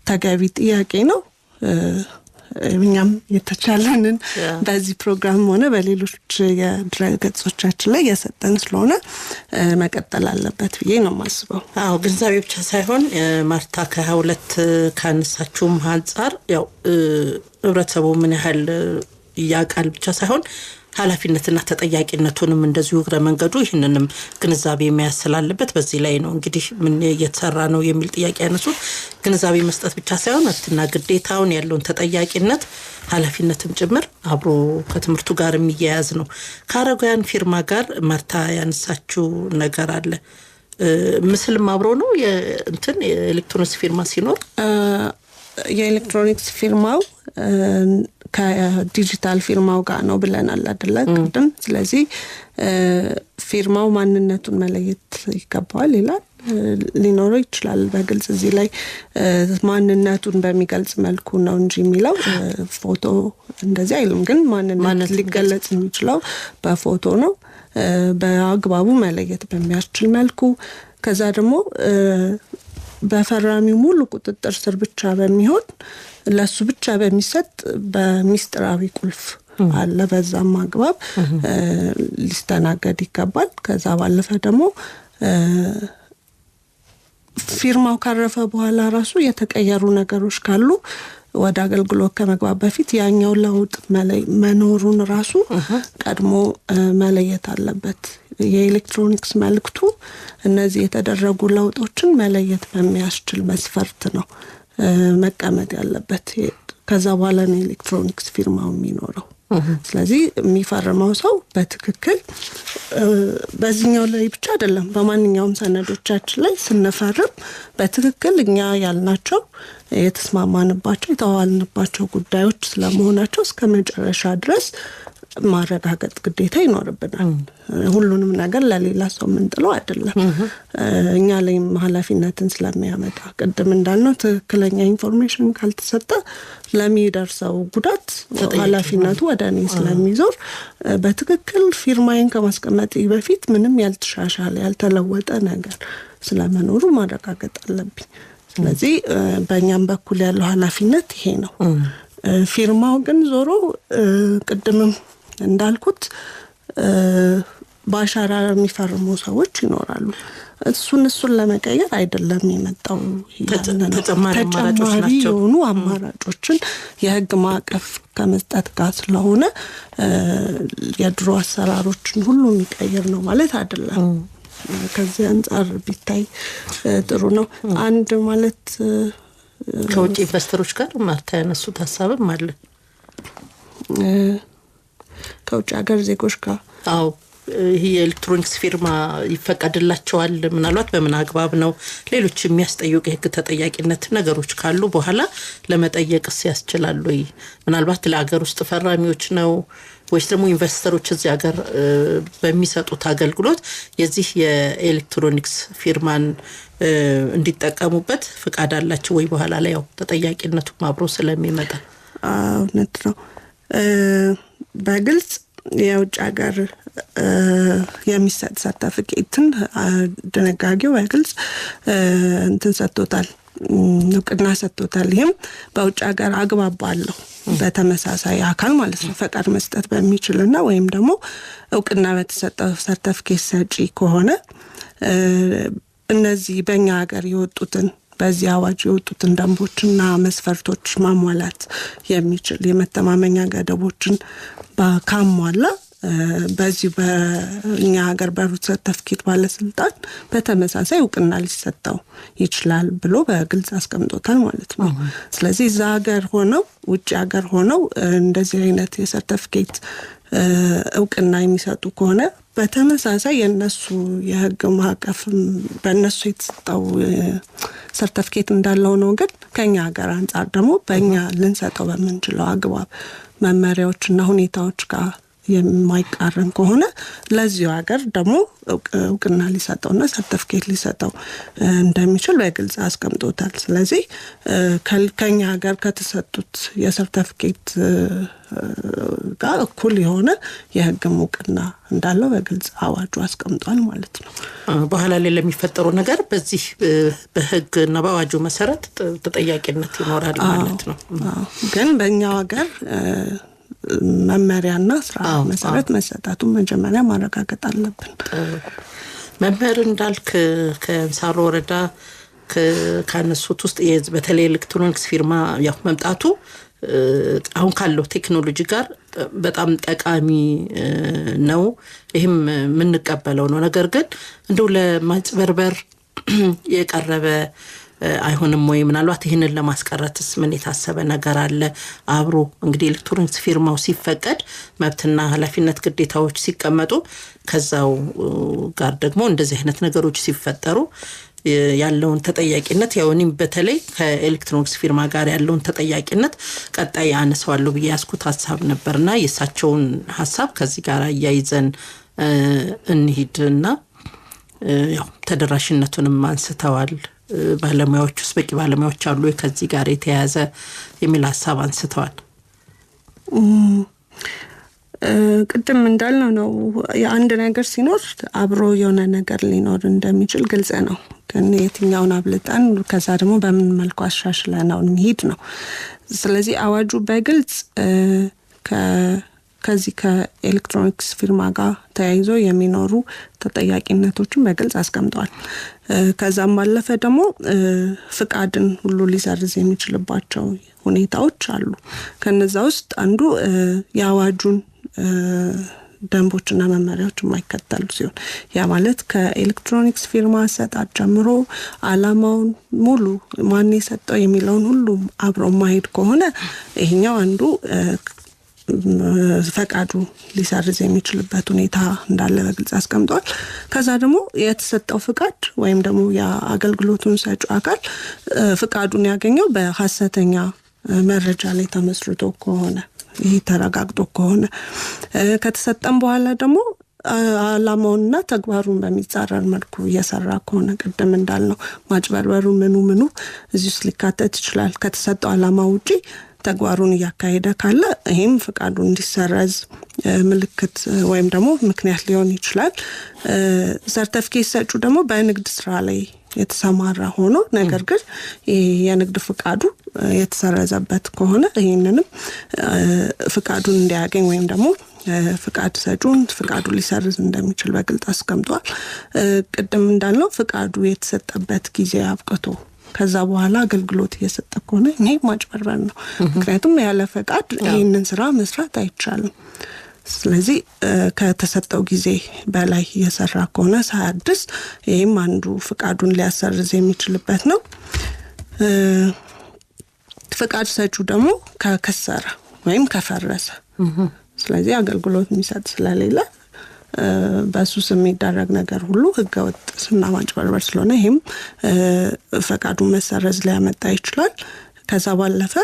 ተገቢ ጥያቄ ነው። እኛም የተቻለንን በዚህ ፕሮግራም ሆነ በሌሎች የድረገጾቻችን ላይ የሰጠን ስለሆነ መቀጠል አለበት ብዬ ነው የማስበው። ግንዛቤ ብቻ ሳይሆን ማርታ ከ22 ካነሳችሁም አንፃር ህብረተሰቡ ምን ያህል ያቃል ብቻ ሳይሆን ኃላፊነትና ተጠያቂነቱንም እንደዚሁ እግረ መንገዱ ይህንንም ግንዛቤ የሚያስላልበት በዚህ ላይ ነው። እንግዲህ ምን እየተሰራ ነው የሚል ጥያቄ ያነሱት ግንዛቤ መስጠት ብቻ ሳይሆን መብትና ግዴታውን ያለውን ተጠያቂነት ኃላፊነትም ጭምር አብሮ ከትምህርቱ ጋር የሚያያዝ ነው። ከአረጋውያን ፊርማ ጋር ማርታ ያነሳችው ነገር አለ። ምስልም አብሮ ነው የኤሌክትሮኒክስ ፊርማ ሲኖር የኤሌክትሮኒክስ ፊርማው ከዲጂታል ፊርማው ጋር ነው ብለናል አይደለ ቅድም። ስለዚህ ፊርማው ማንነቱን መለየት ይገባዋል ይላል። ሊኖረው ይችላል በግልጽ እዚህ ላይ ማንነቱን በሚገልጽ መልኩ ነው እንጂ የሚለው ፎቶ እንደዚህ አይልም። ግን ማንነት ሊገለጽ የሚችለው በፎቶ ነው፣ በአግባቡ መለየት በሚያስችል መልኩ። ከዛ ደግሞ በፈራሚው ሙሉ ቁጥጥር ስር ብቻ በሚሆን ለሱ ብቻ በሚሰጥ በሚስጥራዊ ቁልፍ አለ። በዛም አግባብ ሊስተናገድ ይገባል። ከዛ ባለፈ ደግሞ ፊርማው ካረፈ በኋላ ራሱ የተቀየሩ ነገሮች ካሉ ወደ አገልግሎት ከመግባት በፊት ያኛው ለውጥ መኖሩን ራሱ ቀድሞ መለየት አለበት። የኤሌክትሮኒክስ መልክቱ እነዚህ የተደረጉ ለውጦችን መለየት በሚያስችል መስፈርት ነው መቀመጥ ያለበት። ከዛ በኋላ ነው ኤሌክትሮኒክስ ፊርማው የሚኖረው። ስለዚህ የሚፈርመው ሰው በትክክል በዚህኛው ላይ ብቻ አይደለም፣ በማንኛውም ሰነዶቻችን ላይ ስንፈርም በትክክል እኛ ያልናቸው የተስማማንባቸው የተዋልንባቸው ጉዳዮች ስለመሆናቸው እስከ መጨረሻ ድረስ ማረጋገጥ ግዴታ ይኖርብናል። ሁሉንም ነገር ለሌላ ሰው ምንጥለው አይደለም። እኛ ላይ ኃላፊነትን ስለሚያመጣ ቅድም እንዳልነው ትክክለኛ ኢንፎርሜሽን ካልተሰጠ ለሚደርሰው ጉዳት ኃላፊነቱ ወደ እኔ ስለሚዞር በትክክል ፊርማዬን ከማስቀመጥ በፊት ምንም ያልተሻሻለ ያልተለወጠ ነገር ስለመኖሩ ማረጋገጥ አለብኝ። ስለዚህ በእኛም በኩል ያለው ኃላፊነት ይሄ ነው። ፊርማው ግን ዞሮ ቅድምም እንዳልኩት በአሻራ የሚፈርሙ ሰዎች ይኖራሉ። እሱን ለመቀየር አይደለም የመጣው ተጨማሪ የሆኑ አማራጮችን የህግ ማዕቀፍ ከመስጠት ጋር ስለሆነ የድሮ አሰራሮችን ሁሉ የሚቀይር ነው ማለት አይደለም። ከዚህ አንፃር ቢታይ ጥሩ ነው። አንድ ማለት ከውጭ ኢንቨስተሮች ጋር ማርታ ያነሱት ሐሳብም አለ ከውጭ ሀገር ዜጎች ጋር ይሄ የኤሌክትሮኒክስ ፊርማ ይፈቀድላቸዋል ምናልባት በምን አግባብ ነው ሌሎች የሚያስጠይቁ የህግ ተጠያቂነት ነገሮች ካሉ በኋላ ለመጠየቅስ ያስችላል ወይ ምናልባት ለሀገር ውስጥ ፈራሚዎች ነው ወይስ ደግሞ ኢንቨስተሮች እዚህ ሀገር በሚሰጡት አገልግሎት የዚህ የኤሌክትሮኒክስ ፊርማን እንዲጠቀሙበት ፍቃድ አላቸው ወይ በኋላ ላይ ያው ተጠያቂነቱ አብሮ ስለሚመጣ እውነት ነው በግልጽ የውጭ ሀገር የሚሰጥ ሰርቲፊኬትን ድንጋጌው በግልጽ እንትን ሰጥቶታል እውቅና ሰጥቶታል ይሄም በውጭ ሀገር አግባብ ባለው በተመሳሳይ አካል ማለት ነው ፈቃድ መስጠት በሚችልና ወይም ደግሞ እውቅና በተሰጠው ሰርቲፊኬት ሰጪ ከሆነ እነዚህ በእኛ ሀገር የወጡትን በዚህ አዋጅ የወጡትን ደንቦችና መስፈርቶች ማሟላት የሚችል የመተማመኛ ገደቦችን በካሟላ በዚህ በእኛ ሀገር በሩት ሰርቲፊኬት ባለስልጣን በተመሳሳይ እውቅና ሊሰጠው ይችላል ብሎ በግልጽ አስቀምጦታል ማለት ነው። ስለዚህ እዛ ሀገር ሆነው ውጭ ሀገር ሆነው እንደዚህ አይነት የሰርቲፊኬት እውቅና የሚሰጡ ከሆነ በተመሳሳይ የነሱ የህግ ማዕቀፍ በእነሱ የተሰጠው ሰርቲፊኬት እንዳለው ነው ግን ከኛ ሀገር አንፃር ደግሞ በእኛ ልንሰጠው በምንችለው አግባብ መመሪያዎችና ሁኔታዎች ጋር የማይቃረን ከሆነ ለዚህ ሀገር ደግሞ እውቅና ሊሰጠውና ሰርቲፊኬት ሊሰጠው እንደሚችል በግልጽ አስቀምጦታል። ስለዚህ ከኛ ሀገር ከተሰጡት የሰርቲፊኬት ጋር እኩል የሆነ የህግ እውቅና እንዳለው በግልጽ አዋጁ አስቀምጧል ማለት ነው። በኋላ ላይ ለሚፈጠሩ ነገር በዚህ በህግና በአዋጁ መሰረት ተጠያቂነት ይኖራል ማለት ነው። ግን በእኛው ሀገር መመሪያና ስራ መሰረት መሰጣቱን መጀመሪያ ማረጋገጥ አለብን። መመር እንዳልክ ከእንሳሮ ወረዳ ከነሱት ውስጥ በተለይ ኤሌክትሮኒክስ ፊርማ ያው መምጣቱ አሁን ካለው ቴክኖሎጂ ጋር በጣም ጠቃሚ ነው ይሄም ምን እንቀበለው ነው ነገር ግን እንደው ለማጭበርበር የቀረበ አይሆንም ወይ ምናልባት ይሄንን ለማስቀረትስ ምን የታሰበ ነገር አለ አብሮ እንግዲህ ኤሌክትሮኒክስ ፊርማው ሲፈቀድ መብትና ኃላፊነት ግዴታዎች ሲቀመጡ ከዛው ጋር ደግሞ እንደዚህ አይነት ነገሮች ሲፈጠሩ ያለውን ተጠያቂነት ያውንም በተለይ ከኤሌክትሮኒክስ ፊርማ ጋር ያለውን ተጠያቂነት ቀጣይ አነሳዋለሁ በያስኩት ሐሳብ ነበርና የሳቸውን ሐሳብ ከዚህ ጋር ያይዘን እንሂድና ያው ተደራሽነቱንም አንስተዋል ባለሙያዎች ውስጥ በቂ ባለሙያዎች አሉ ከዚህ ጋር የተያያዘ የሚል ሐሳብ አንስተዋል። ቅድም እንዳልነው ነው የአንድ ነገር ሲኖር አብሮ የሆነ ነገር ሊኖር እንደሚችል ግልጽ ነው ግን የትኛውን አብልጠን ከዛ ደግሞ በምን መልኩ አሻሽለናው እንሂድ ነው። ስለዚህ አዋጁ በግልጽ ከዚህ ከኤሌክትሮኒክስ ፊርማ ጋር ተያይዞ የሚኖሩ ተጠያቂነቶችን በግልጽ አስቀምጧል። ከዛም ባለፈ ደግሞ ፍቃድን ሁሉ ሊሰርዝ የሚችልባቸው ሁኔታዎች አሉ። ከነዛ ውስጥ አንዱ የአዋጁን ደንቦችና መመሪያዎች የማይከተሉ ሲሆን ያ ማለት ከኤሌክትሮኒክስ ፊርማ አሰጣጥ ጀምሮ አላማውን ሙሉ ማን የሰጠው የሚለውን ሁሉ አብሮ ማሄድ ከሆነ ይሄኛው አንዱ ፈቃዱ ሊሰርዝ የሚችልበት ሁኔታ እንዳለ በግልጽ አስቀምጧል። ከዛ ደግሞ የተሰጠው ፍቃድ ወይም ደግሞ የአገልግሎቱን ሰጪው አካል ፍቃዱን ያገኘው በሐሰተኛ መረጃ ላይ ተመስርቶ ከሆነ ይሄ ተረጋግጦ ከሆነ ከተሰጠም በኋላ ደግሞ አላማውንና ተግባሩን በሚጻረር መልኩ እየሰራ ከሆነ ቅድም እንዳልነው ማጭበርበሩ ምኑ እዚህ ውስጥ ሊካተት ይችላል። ከተሰጠው አላማ ውጪ ተግባሩን እያካሄደ ካለ ይሄም ፍቃዱን እንዲሰረዝ ምልክት ወይም ደግሞ ምክንያት ሊሆን ይችላል። ሰርቲፊኬት ሰጪ ደግሞ በንግድ ስራ ላይ የተሰማራ ሆኖ ነገር ግን የንግድ ፍቃዱ የተሰረዘበት ከሆነ ይሄንንም ፍቃዱን እንዲያገኝ ወይም ደግሞ ፍቃድ ሰጪውን ፍቃዱ ሊሰርዝ እንደሚችል በግልጽ አስቀምጧል። ቅድም እንዳልነው ፍቃዱ የተሰጠበት ጊዜ አብቅቶ ከዛ በኋላ አገልግሎት እየሰጠ ከሆነ ይሄ ማጭበርበር ነው። ምክንያቱም ያለ ፈቃድ ይህንን ስራ መስራት አይቻልም። ስለዚህ ከተሰጠው ጊዜ በላይ እየሰራ ከሆነ ሳያድስ ይህም አንዱ ፍቃዱን ሊያሰርዝ የሚችልበት ነው። ፍቃድ ሰጪው ደግሞ ከከሰረ ወይም ከፈረሰ ስለዚህ አገልግሎት የሚሰጥ ስለሌለ በሱ ስም የሚደረግ ነገር ሁሉ ህገወጥ እና ማጭበርበር ስለሆነ ይሄም ፈቃዱን መሰረዝ ሊያመጣ ይችላል። ከዛ ባለፈ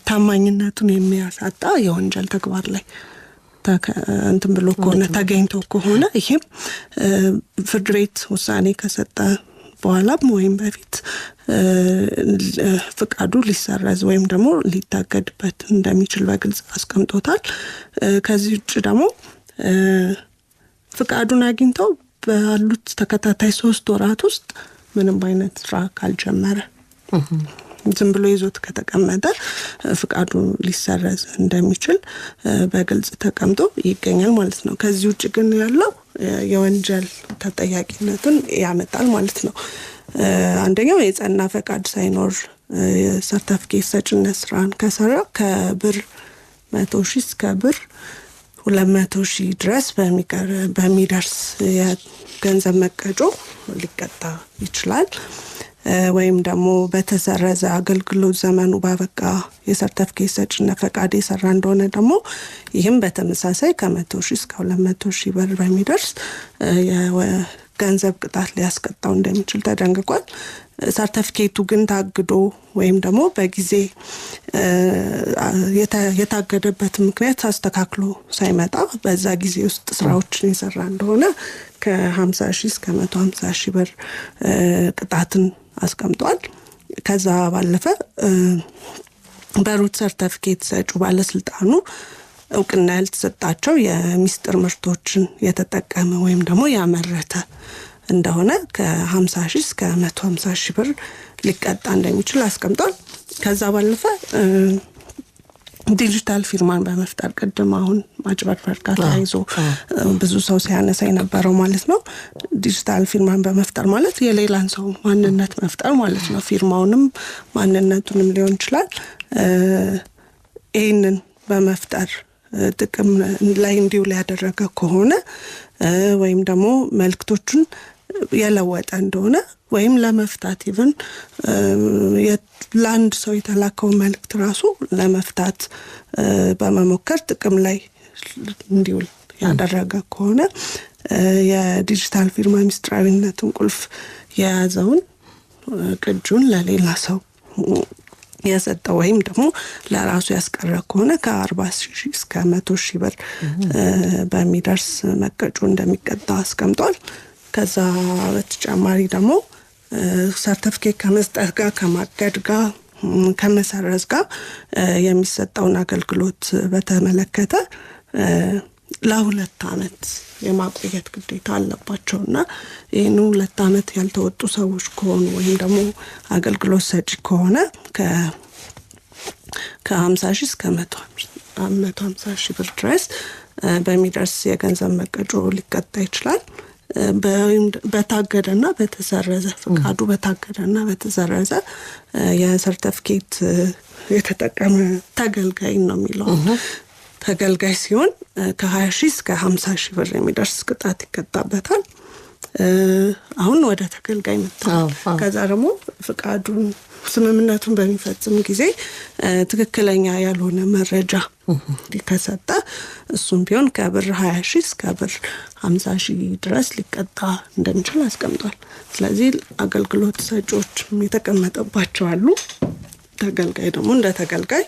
ታማኝነቱን የሚያሳጣ የወንጀል ተግባር ላይ እንትን ብሎ ከሆነ ተገኝቶ ከሆነ ይሄም ፍርድ ቤት ውሳኔ ከሰጠ በኋላም ወይም በፊት ፍቃዱ ሊሰረዝ ወይም ደግሞ ሊታገድበት እንደሚችል በግልጽ አስቀምጦታል። ከዚህ ውጭ ደግሞ ፍቃዱን አግኝተው ባሉት ተከታታይ 3 ወራት ውስጥ ምንም አይነት ስራ ካልጀመረ ዝም ብሎ ይዞት ከተቀመጠ ፍቃዱ ሊሰረዝ እንደሚችል በግልጽ ተቀምጦ ይገኛል ማለት ነው። ከዚህ ውጭ ግን ያለው የወንጀል ተጠያቂነትን ያመጣል ማለት ነው። አንደኛው የጸና ፈቃድ ሳይኖር ሰርቲፊኬት ሰጭነት ስራን ከሰራ ከብር 100,000 እስከ ብር 200,000 ድረስ በሚደርስ የገንዘብ መቀጮ ሊቀጣ ይችላል። ወይም ደግሞ በተሰረዘ አገልግሎት ዘመኑ ባበቃ የሰርቲፊኬት ሰጭነት ፈቃድ የሰራ እንደሆነ ደግሞ ይህም በተመሳሳይ ከ100,000 እስከ 200,000 ብር በሚደርስ የገንዘብ ቅጣት ሊያስቀጣው እንደሚችል ተደንግጓል። ሰርቲፊኬቱ ግን ታግዶ ወይም ደግሞ በጊዜ የታገደበት ምክንያት አስተካክሎ ሳይመጣ በዛ ጊዜ ውስጥ ስራዎችን የሰራ እንደሆነ ከ50,000 እስከ 150,000 ብር ቅጣትን አስቀምጧል። ከዛ ባለፈ በሩት ሰርቲፊኬት ሰጪ ባለስልጣኑ እውቅና ያልተሰጣቸው የሚስጥር ምርቶችን የተጠቀመ ወይም ደግሞ ያመረተ እንደሆነ ከ50,000 እስከ 150,000 ብር ሊቀጣ እንደሚችል አስቀምጧል። ከዛ ባለፈ ዲጂታል ፊርማን በመፍጠር ቅድም አሁን ማጭበርበር ጋር ተያይዞ ብዙ ሰው ሲያነሳ የነበረው ማለት ነው። ዲጂታል ፊርማን በመፍጠር ማለት የሌላን ሰው ማንነት መፍጠር ማለት ነው። ፊርማውንም ማንነቱንም ሊሆን ይችላል። ይህንን በመፍጠር ጥቅም ላይ እንዲውል ያደረገ ከሆነ ወይም ደግሞ መልክቶቹን የለወጠ እንደሆነ ወይም ለመፍታት ኢቭን ለአንድ ሰው የተላከው መልክት ራሱ ለመፍታት በመሞከር ጥቅም ላይ እንዲውል ያደረገ ከሆነ የዲጂታል ፊርማ ሚስጥራዊነትን ቁልፍ የያዘውን ቅጁን ለሌላ ሰው የሰጠው ወይም ደግሞ ለራሱ ያስቀረ ከሆነ ከ40,000 እስከ 100,000 ብር በሚደርስ መቀጮ እንደሚቀጣ አስቀምጧል። ከዛ በተጨማሪ ደግሞ ሰርቲፊኬት ከመስጠት ጋር ከማገድ ጋር ከመሰረዝ ጋር የሚሰጠውን አገልግሎት በተመለከተ ለ2 ዓመት የማቆየት ግዴታ አለባቸውና ይህን 2 ዓመት ያልተወጡ ሰዎች ከሆኑ ወይም ደግሞ አገልግሎት ሰጪ ከሆነ ከ50,000 እስከ 150,000 ብር ድረስ በሚደርስ የገንዘብ መቀጮ ሊቀጣ ይችላል። በታገደና በተሰረዘ ፍቃዱ በታገደና በተሰረዘ የሰርቲፊኬት የተጠቀመ ተገልጋይ ነው የሚለው ተገልጋይ ሲሆን ከ20,000 እስከ 50,000 ብር የሚደርስ ቅጣት ይቀጣበታል። አሁን ወደ ተገልጋይ መጣ። ከዛ ደግሞ ፍቃዱን ስምምነቱን በሚፈጽም ጊዜ ትክክለኛ ያልሆነ መረጃ ሊከሰተ እሱም ቢሆን ከብር 20,000 እስከ ብር 50,000 ድረስ ሊቀጣ እንደሚችል አስቀምጧል። ስለዚህ አገልግሎት ሰጪዎች የተቀመጠባቸው አሉ። ተገልጋይ ደግሞ እንደ ተገልጋይ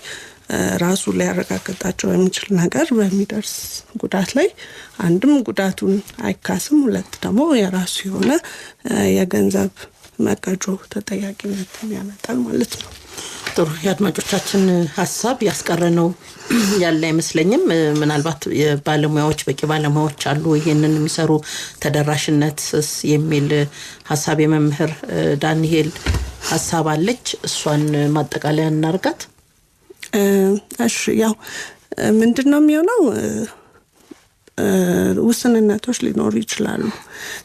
ራሱ ሊያረጋግጣቸው የሚችል ነገር በሚደርስ ጉዳት ላይ አንድም ጉዳቱን አይካስም፣ ሁለት ደግሞ የራሱ የሆነ የገንዘብ መቀጮ ተጠያቂነትን ያመጣል ማለት ነው። ጥሩ የአድማጮቻችን ሀሳብ ያስቀረነው ያለ አይመስለኝም። ምናልባት የባለሙያዎች በቂ ባለሙያዎች አሉ ይሄንን የሚሰሩ ተደራሽነትስ የሚል ሀሳብ የመምህር ዳንኤል ሀሳብ አለች። እሷን ማጠቃለያ እናርጋት። እሺ ያው ምንድነው የሚሆነው ውስንነቶች ሊኖሩ ይችላሉ።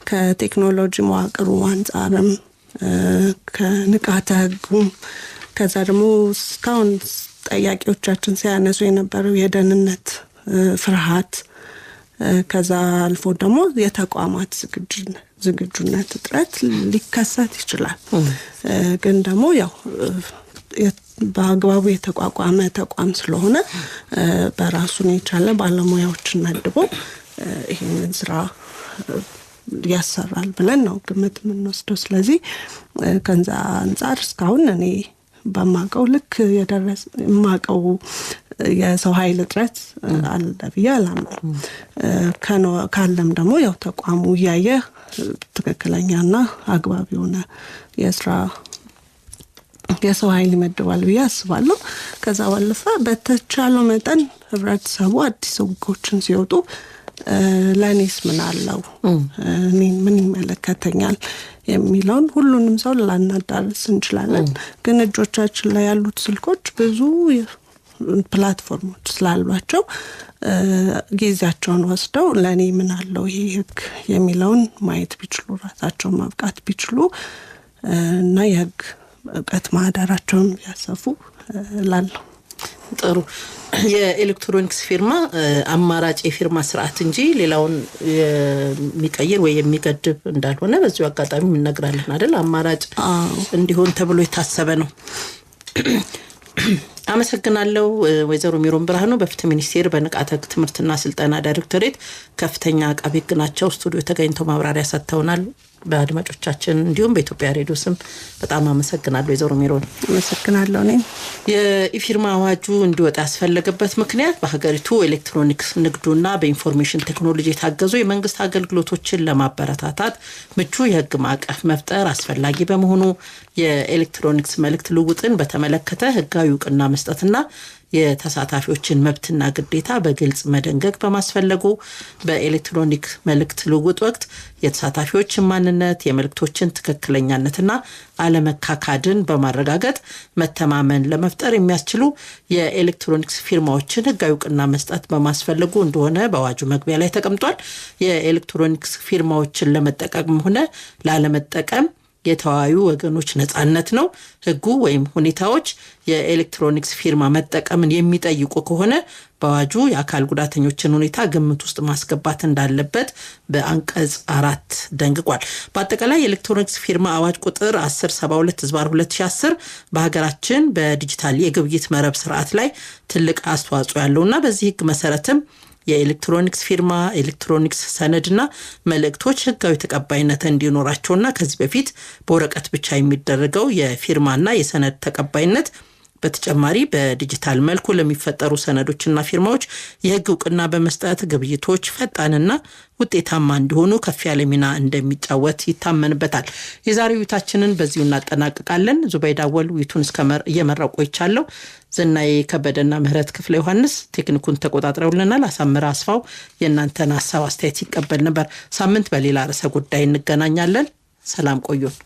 ከቴክኖሎጂ መዋቅሩ አንጻርም ከንቃተ ህጉም ከዛ ደግሞ እስካሁን ጠያቂዎቻችን ሲያነሱ የነበረው የደህንነት ፍርሃት ከዛ አልፎ ደግሞ የተቋማት ዝግጁነት እጥረት ሊከሰት ይችላል። ግን ደግሞ ያው በአግባቡ የተቋቋመ ተቋም ስለሆነ በራሱን የቻለ ባለሙያዎችን መድቦ ይሄንን ስራ ያሰራል ብለን ነው ግምት የምንወስደው። ስለዚህ ከዛ አንጻር እስካሁን እኔ በማቀው ልክ የማቀው የሰው ኃይል እጥረት አለ ብዬ አላምንም። ካለም ደግሞ ያው ተቋሙ ያየ ትክክለኛና አግባብ የሆነ የሰው ኃይል ይመድባል ብዬ አስባለሁ። ከዛ ባለፈ በተቻለው መጠን ህብረተሰቡ አዲስ ህጎችን ሲወጡ ለኔስ ምን አለው ምን ይመለከተኛል የሚለውን ሁሉንም ሰው ላናዳርስ እንችላለን። ግን እጆቻችን ላይ ያሉት ስልኮች ብዙ ፕላትፎርሞች ስላሏቸው ጊዜያቸውን ወስደው ለኔ ምን አለው ይሄ ህግ የሚለውን ማየት ቢችሉ ራሳቸውን ማብቃት ቢችሉ እና የህግ እውቀት ማህደራቸውን ያሰፉ ላለው ጥሩ የኤሌክትሮኒክስ ፊርማ አማራጭ የፊርማ ስርዓት እንጂ ሌላውን የሚቀይር ወይ የሚገድብ እንዳልሆነ በዚሁ አጋጣሚ እንነግራለን አይደል? አማራጭ እንዲሆን ተብሎ የታሰበ ነው። አመሰግናለሁ ወይዘሮ ሚሮን ብርሃኑ በፍትህ ሚኒስቴር በንቃተ ህግ ትምህርትና ስልጠና ዳይሬክቶሬት ከፍተኛ አቃቤ ህግ ናቸው። ስቱዲዮ ተገኝተው ማብራሪያ ሰጥተውናል። በአድማጮቻችን እንዲሁም በኢትዮጵያ ሬዲዮ ስም በጣም አመሰግናለሁ ወይዘሮ ሚሮን። አመሰግናለሁ። እኔ የኢፊርማ አዋጁ እንዲወጣ ያስፈለገበት ምክንያት በሀገሪቱ ኤሌክትሮኒክስ ንግዱና በኢንፎርሜሽን ቴክኖሎጂ የታገዙ የመንግስት አገልግሎቶችን ለማበረታታት ምቹ የህግ ማዕቀፍ መፍጠር አስፈላጊ በመሆኑ የኤሌክትሮኒክስ መልእክት ልውውጥን በተመለከተ ህጋዊ እውቅና መስጠትና የተሳታፊዎችን መብትና ግዴታ በግልጽ መደንገግ በማስፈለጉ በኤሌክትሮኒክ መልእክት ልውውጥ ወቅት የተሳታፊዎችን ማንነት የመልእክቶችን ትክክለኛነትና አለመካካድን በማረጋገጥ መተማመን ለመፍጠር የሚያስችሉ የኤሌክትሮኒክስ ፊርማዎችን ህጋዊ እውቅና መስጠት በማስፈለጉ እንደሆነ በአዋጁ መግቢያ ላይ ተቀምጧል። የኤሌክትሮኒክስ ፊርማዎችን ለመጠቀም ሆነ ላለመጠቀም የተዋዩ ወገኖች ነጻነት ነው። ህጉ ወይም ሁኔታዎች የኤሌክትሮኒክስ ፊርማ መጠቀምን የሚጠይቁ ከሆነ በአዋጁ የአካል ጉዳተኞችን ሁኔታ ግምት ውስጥ ማስገባት እንዳለበት በአንቀጽ 4 ደንግጓል። በአጠቃላይ የኤሌክትሮኒክስ ፊርማ አዋጅ ቁጥር 1072/2010 በሀገራችን በዲጂታል የግብይት መረብ ስርዓት ላይ ትልቅ አስተዋጽኦ ያለውና በዚህ ህግ መሰረትም የኤሌክትሮኒክስ ፊርማ ኤሌክትሮኒክስ ሰነድና መልእክቶች ህጋዊ ተቀባይነት እንዲኖራቸውና ከዚህ በፊት በወረቀት ብቻ የሚደረገው የፊርማና የሰነድ ተቀባይነት በተጨማሪ በዲጂታል መልኩ ለሚፈጠሩ ሰነዶችና ፊርማዎች የህግ እውቅና በመስጠት ግብይቶች ፈጣንና ውጤታማ እንዲሆኑ ከፍ ያለ ሚና እንደሚጫወት ይታመንበታል። የዛሬው ውይይታችንን በዚሁ እናጠናቅቃለን። ዙበይዳ አወል ውይይቱን እየመራው ቆይቻለሁ። ዝናዬ ከበደና ምህረት ክፍለ ዮሐንስ ቴክኒኩን ተቆጣጥረውልናል። አሳምራ አስፋው የእናንተን ሀሳብ አስተያየት ይቀበል ነበር። ሳምንት በሌላ ርዕሰ ጉዳይ እንገናኛለን። ሰላም ቆዩን።